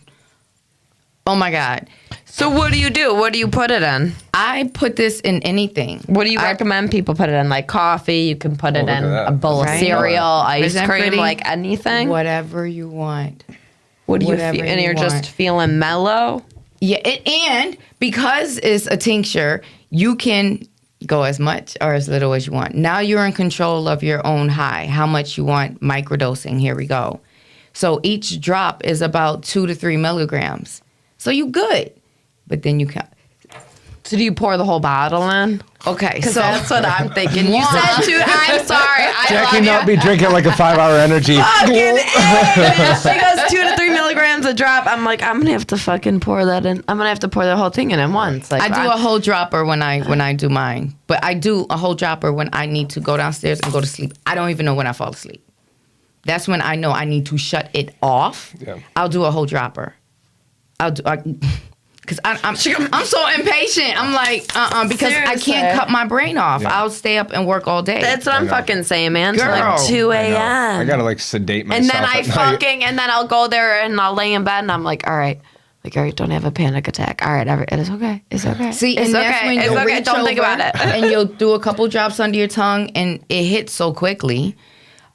Oh my God. So what do you do? What do you put it in? I put this in anything. What do you recommend people put it in? Like coffee, you can put it look in at that. a bowl Right. of cereal, ice Isn't that cream, pretty? like anything. Whatever you want. What do you whatever feel? And you you're want. just feeling mellow? Yeah, and because it's a tincture, you can go as much or as little as you want. Now you're in control of your own high, how much you want microdosing. Here we go. So each drop is about 2 to 3 milligrams. So you good. But then you can. So do you pour the whole bottle in? Okay, So so that's what I'm thinking. You One. said two. I'm sorry. I Jackie love not you. be drinking like a 5-hour energy. Fucking A. She goes 2 to 3 milligrams a drop. I'm like, I'm gonna have to fucking pour that in. I'm gonna have to pour the whole thing in once. Like I do a whole dropper when I do mine. But I do a whole dropper when I need to go downstairs and go to sleep. I don't even know when I fall asleep. That's when I know I need to shut it off. Yeah. I'll do a whole dropper. Because I'm so impatient. I'm like, because I Seriously. can't cut my brain off. Yeah. I'll stay up and work all day. That's what I'm fucking saying, man. Till Girl. like 2 I know. a.m. I gotta like sedate myself. And then I at night. fucking, and then I'll go there and I'll lay in bed and I'm like, all right, don't have a panic attack. All right, it is okay. It's okay. See, it's and that's okay. when It's you'll okay. reach Don't think over about it. and you'll do a couple drops under your tongue, and it hits so quickly.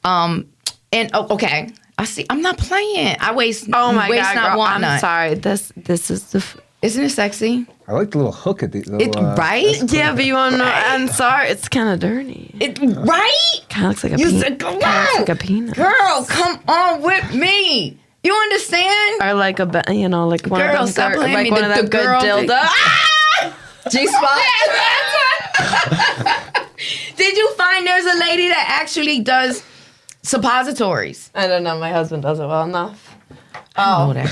Okay, I see. I'm not playing. I waste. Oh my waste god, not girl, want I'm none. sorry. This is the. Isn't it sexy? I like the little hook at the little, Right? Yeah, but you want to know? I'm sorry. It's kind of dirty. Right? Kind of looks like a You peanut. said, go Kind of looks on. like a peanut. Girl, come on with me. You understand? Or like like one Girl, of them, stop playing like me. one of The them good girl- dildos. G-spot. Did you find there's a lady that actually does suppositories? I don't know. My husband does it well enough. Oh, that.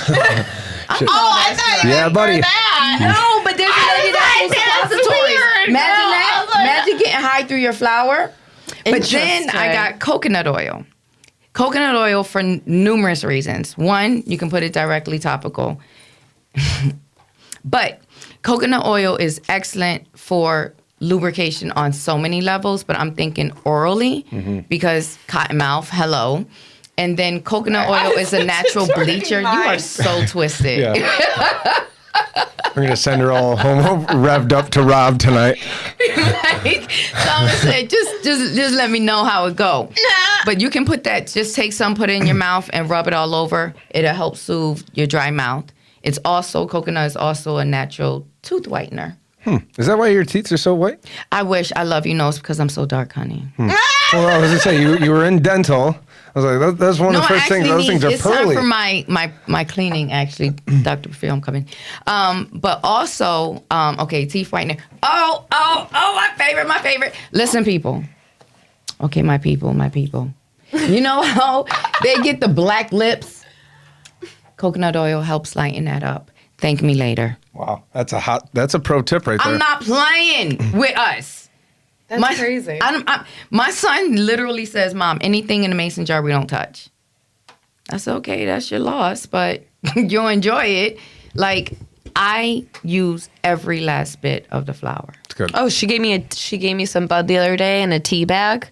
I thought you Yeah, buddy. No, but there's a lady that does suppositories. Imagine that. Imagine getting high through your flour. But then I got coconut oil. Coconut oil for numerous reasons. One, you can put it directly topical. But coconut oil is excellent for lubrication on so many levels, but I'm thinking orally because cotton mouth, hello. And then coconut oil is a natural bleacher. You are so twisted. Yeah. We're gonna send her all home revved up to Rob tonight. Like, so I'm gonna say, just let me know how it go. But you can put that. Just take some, put it in your mouth, and rub it all over. It'll help soothe your dry mouth. It's also coconut is also a natural tooth whitener. Is that why your teeth are so white? I wish I love you knows because I'm so dark, honey. Well, I was gonna say you were in dental. I was like, that's one of the first things. Those things are it's pearly. time for my cleaning. Actually, Dr. Film coming. But also, okay, teeth whitener. Oh, my favorite. Listen, people. Okay, my people. You know how they get the black lips? Coconut oil helps lighten that up. Thank me later. Wow, that's a pro tip right there. I'm not playing with us. That's crazy. My son literally says, "Mom, anything in the mason jar we don't touch." That's okay. That's your loss, but you'll enjoy it. Like, I use every last bit of the flower. It's good. Oh, she gave me some bud the other day in a tea bag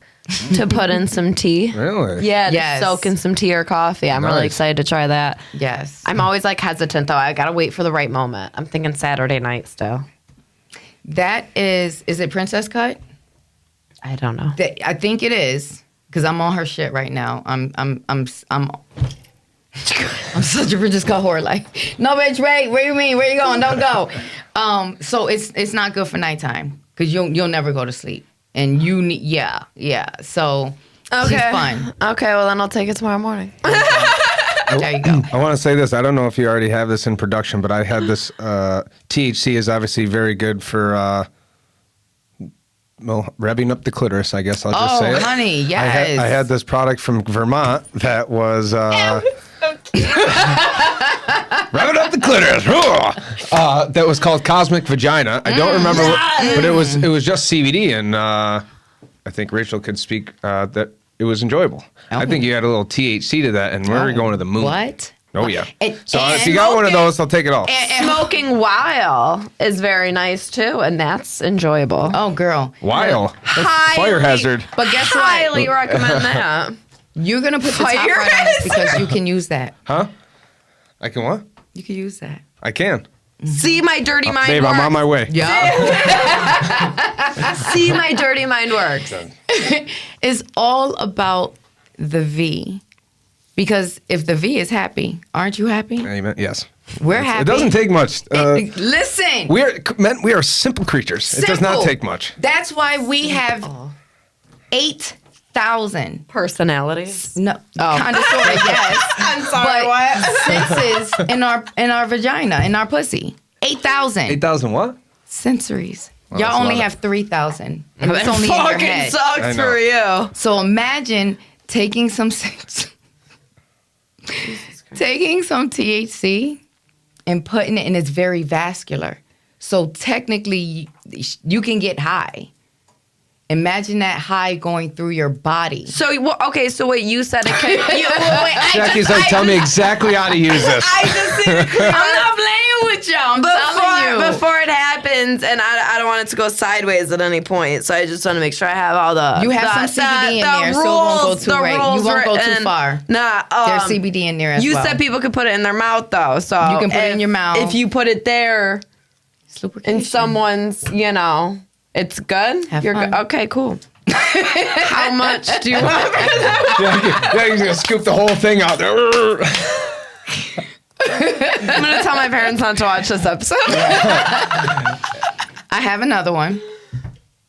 to put in some tea. Really? Yeah, to Yes. soak in some tea or coffee. I'm really Nice. excited to try that. Yes. I'm always like hesitant though. I gotta wait for the right moment. I'm thinking Saturday night still. That is it Princess Cut? I don't know. I think it is, because I'm on her shit right now. I'm such a Princess Cut whore. Like, no, bitch, wait. What do you mean? Where you going? Don't go. So it's not good for nighttime because you'll never go to sleep, and you need So she's fun. Okay, well then I'll take it tomorrow morning. There you go. I want to say this. I don't know if you already have this in production, but I had this. THC is obviously very good for revving up the clitoris. I guess I'll just say it. Oh, honey, yes. I had this product from Vermont that was revving up the clitoris. That was called Cosmic Vagina. I don't remember, but it was just CBD, and I think Rachel could speak that it was enjoyable. I think you had a little THC to that, and we're going to the moon. What? Oh yeah. And- So and if you got one of those, I'll take it all. Smoking while is very nice too, and that's enjoyable. Oh, girl. While Highly- fire hazard. But guess what? Highly recommend that. You're going to put the top Fire right on this because you can use that. Huh? I can what? You can use that. I can. See my dirty mind Babe, work. I'm on my way. See my dirty mind works. It's all about the V. Because if the V is happy, aren't you happy? Amen. Yes. We're happy. It doesn't take much. Listen. We are simple creatures. It does not Simple. take much. That's why we have 8,000. Personalities. No, kind of, sort of, yes. I'm sorry, but senses in our vagina, in our pussy. 8,000 8,000 what? sensories. Well, Y'all that's a only lot have 3,000. And it's That only in your fucking head. I sucks know. for you. So imagine taking some THC and putting it, and it's very vascular. So technically, you can get high. Imagine that high going through your body. So okay, so wait, you said it. Wait, Jackie's like, tell me exactly how to use this. I just see the I'm not playing with y'all. I'm telling you. before it happens, and I don't want it to go sideways at any point. So I just want to make sure I have all the You have some CBD in there, so it won't go too right. You won't go too far. Nah, There's CBD in there as you well. said people could put it in their mouth though, so You can put it in your mouth. If you put it there Lubrication. in someone's, it's good. Have You're fun. good. Okay, cool. How much do you want? Jackie's gonna scoop the whole thing out there. I'm gonna tell my parents not to watch this episode. I have another one.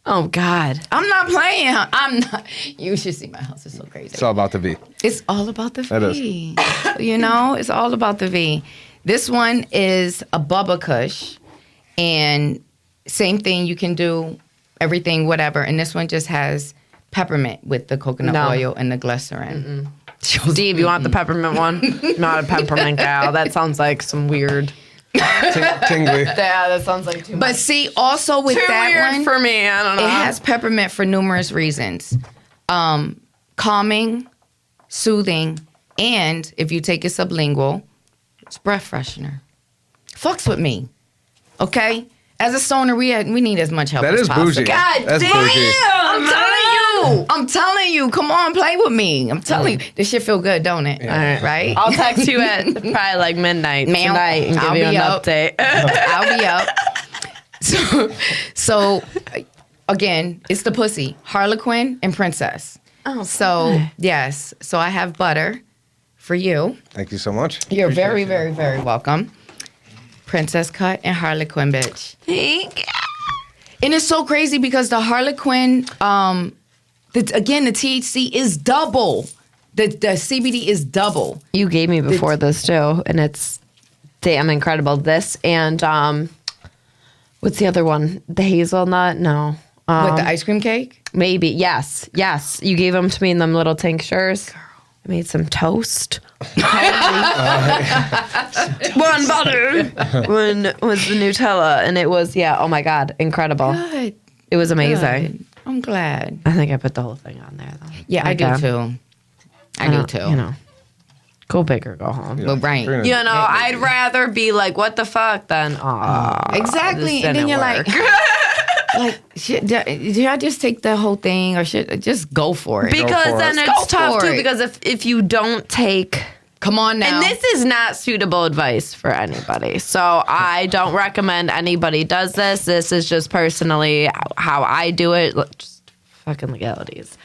Oh God. I'm not playing. Huh? I'm not. You should see my house. It's so crazy. It's all about the V. It's all about the That V. It's all about the V. This one is a Bubba Kush, and same thing. You can do everything, whatever. And this one just has peppermint with the coconut oil and the glycerin. Steve, you want the peppermint one? Not a peppermint gal. That sounds like some weird. Tingly. Yeah, that sounds like too much. But see, also with Too that weird one, for me. I don't know. it has peppermint for numerous reasons. Calming, soothing, and if you take it sublingual, it's breath freshener. Fucks with me. Okay? As a stoner, we need as much help That as is possible. bougie. God That's damn! bougie. I'm telling you. Come on, play with me. I'm telling you. This shit feel good, don't it? Yeah. Right? I'll text you at probably like midnight Ma'am, tonight and give I'll you be an up. update. I'll be up. So again, it's the pussy. Harlequin and princess. Oh, So, yes. So I have butter for you. Thank you so much. You're very, very, very welcome. Princess cut and Harlequin, bitch. Thank you. And it's so crazy because the Harlequin, the THC is double. The CBD is double. You gave me before this too, and it's damn incredible. This and what's the other one? The hazelnut? No. With the ice cream cake? Maybe. Yes. You gave them to me in them little tinctures. I made some toast. One butter. One was the Nutella, and it was oh my God, incredible. Good. It was amazing. Good. I'm glad. I think I put the whole thing on there though. Yeah, I do Okay. too. I do too. Go big or go home. But right. We're gonna- You know, I'd rather be like, what the fuck, than, Exactly. And then you're like, shit, did I just take the whole thing or should just go for it? because for then it. it's Go tough for too, it. because if you don't take, Come on now. and this is not suitable advice for anybody. So I don't recommend anybody does this. This is just personally how I do it. Just fucking legalities.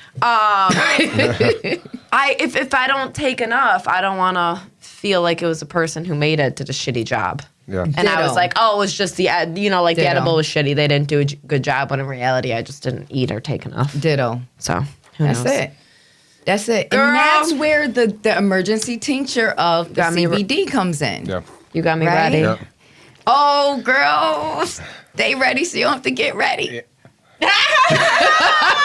If I don't take enough, I don't want to feel like it was a person who made it did a shitty job. Yeah. And I was Ditto. like, oh, it was just the the Ditto. edible was shitty. They didn't do a good job. When in reality, I just didn't eat or take enough. Ditto. So who That's knows? it. That's it. Girl. And that's where the emergency tincture of the Got me CBD comes in. Yeah. You got me Right? ready. Yeah. Oh, girls, they ready, so you don't have to get ready.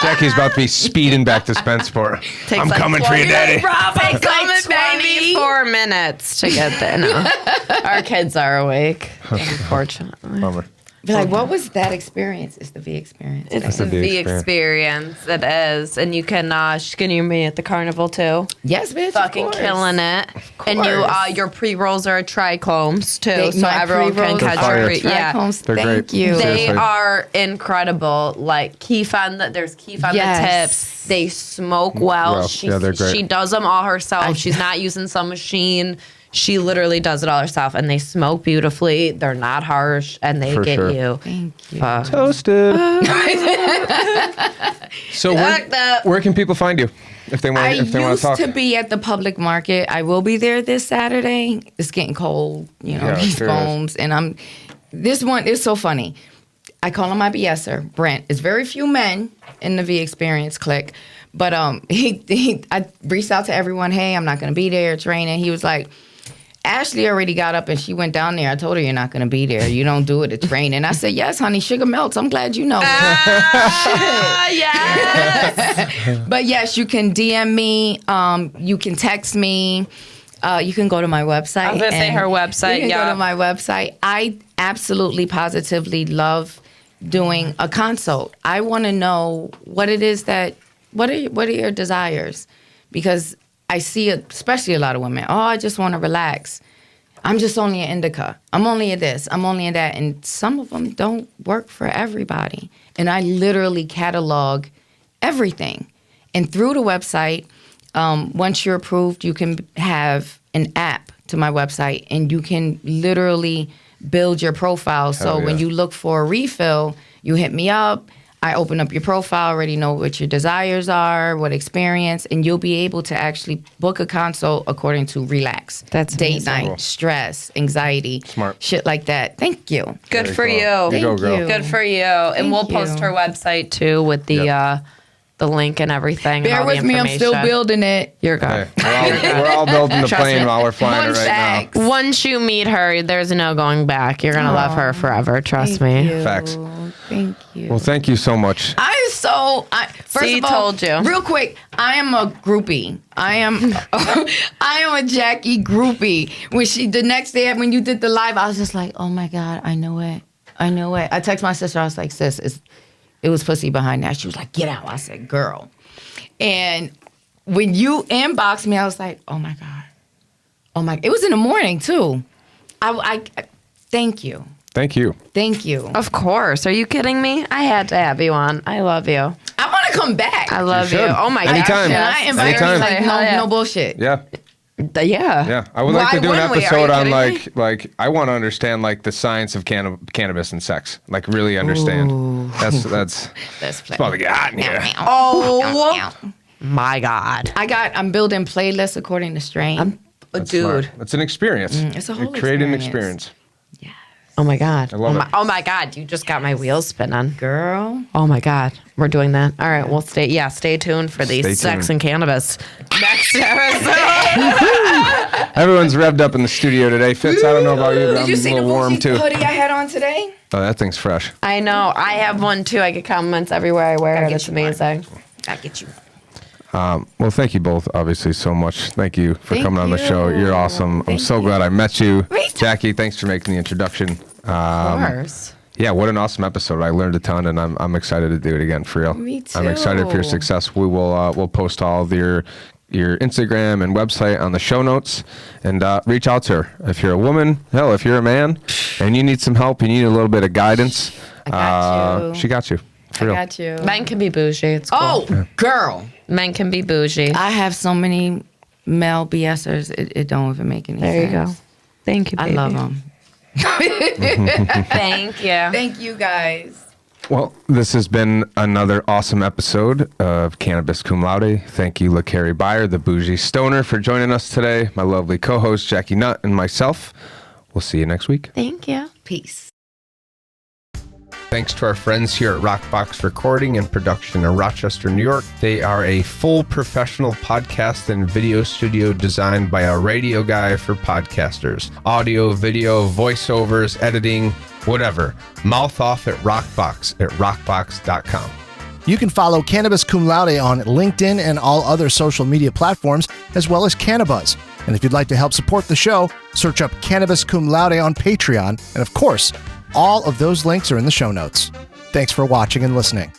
Jackie's about to be speeding back to Spenceport. Takes I'm like coming for you, 20 Daddy. Takes coming, like baby. 24 minutes to get there. No. Our kids are awake, unfortunately. Bummer. Be like, what was that experience? It's the V experience. It's a big the experience. It is. And you can skinny me at the carnival too. Yes, bitch. Fucking of course. killing it. And course. your pre-rolls are trichomes too. They- so my everyone can pre-rolls catch are your Trichomes. They're Thank great. you. They Seriously. are incredible. Like keef on there's keef on Yes. the tips. They smoke well. Well, yeah, they're great. She does them all herself. She's not using some machine. She literally does it all herself, and they smoke beautifully. They're not harsh, and they For get sure. you. Thank you. Toasted. So Fucked up. where can people find you if they want I to used talk? to be at the public market. I will be there this Saturday. It's getting cold, Yeah, these sure is. foams. And this one is so funny. I call him my BSer, Brent. It's very few men in the V Experience clique. But I reached out to everyone, hey, I'm not going to be there. It's raining. He was like, Ashley already got up and she went down there. I told her you're not going to be there. You don't do it. It's raining. I said, yes, honey, sugar melts. I'm glad you know. Yes. But yes, you can DM me. You can text me. You can go to my website. I was gonna say and her website, You can yeah. go to my website. I absolutely, positively love doing a consult. I want to know what it is what are your desires? Because I see, especially a lot of women, oh, I just want to relax. I'm just only an indica. I'm only a this. I'm only a that. And some of them don't work for everybody. And I literally catalog everything. And through the website, once you're approved, you can have an app to my website, and you can literally build your profile. So yeah. when you look for a refill, you hit me up. I open up your profile, already know what your desires are, what experience, and you'll be able to actually book a consult according to relax. That's date amazing. night, Cool. stress, anxiety, Smart. shit like that. Thank you. Good Very for cool. you. You go, Thank girl. you. Good for you. And Thank we'll post you. her website too with the link and everything. and Bear all the with me, I'm still information. building it. You're good. Hey, we're all building the Trust plane me. while we're flying it One right fact. now. Once you meet her, there's no going back. You're gonna love her forever. Trust Thank me. you. Facts. Thank you. Well, thank you so much. First See, of all, told you. Real quick, I am a groupie. I am a Jackie groupie. The next day when you did the live, I was just like, oh my God, I know it. I text my sister, I was like, sis, it was pussy behind that. She was like, get out. I said, girl. And when you inboxed me, I was like, oh my God. Oh my, it was in the morning too. I thank you. Thank you. Thank you. Of course. Are you kidding me? I had to have you on. I love you. I want to come back. I love you. should. Oh my Anytime. gosh. Can I invite Anytime. you? Like, Hell yeah. no bullshit. Yeah. Yeah. Yeah, I would like to Why do an wouldn't we? Are episode you on kidding me? like I want to understand like the science of cannabis and sex, like really understand. That's That's it's about to get hot in here. Oh my God. I'm building playlists according to strain. That's Dude. smart. It's an experience. it's a whole You're creating an experience. experience. Oh my God. I love it. Oh my God. You just got my wheels spinning. Girl. Oh my God. We're doing that. All right. We'll stay tuned for the Stay sex tuned. and cannabis next episode. Everyone's revved up in the studio today. Fitz, I don't know about you, but Did I'm you a see the little warm too. hoodie I had on today? Oh, that thing's fresh. I know. I have one too. I get compliments everywhere I wear Gotta it. get It's you one. amazing. I get you. Well, thank you both, obviously, so much. Thank you for Thank coming on the show. you. You're awesome. I'm Thank so you. glad I met you. Me too. Jackie, thanks for making the introduction. Of course. Yeah, what an awesome episode. I learned a ton, and I'm excited to do it again for real. Me I'm excited for your too. success. We will we'll post all of your your Instagram and website on the show notes, and reach out to her. If you're a woman, hell, if you're a man and you need some help, you need a little bit of guidance, I got you. she got you. For I real. got you. Men can be bougie. It's cool. Oh, girl. Men can be bougie. I have so many male BSers. It don't even make any There sense. you go. Thank you, I baby. love them. Thank you. Thank you, guys. Well, this has been another awesome episode of Cannabis Cum Laude. Thank you, LaCarrie Byer, the bougie stoner, for joining us today. My lovely co-host, Jackie Nutt, and myself. We'll see you next week. Thank you. Peace. Thanks to our friends here at Rockbox Recording and Production in Rochester, New York. They are a full professional podcast and video studio designed by a radio guy for podcasters. Audio, video, voiceovers, editing, whatever. Mouth off at Rockbox at rockbox.com. You can follow Cannabis Cum Laude on LinkedIn and all other social media platforms, as well as Cannabis. And if you'd like to help support the show, search up Cannabis Cum Laude on Patreon. And of course, all of those links are in the show notes. Thanks for watching and listening.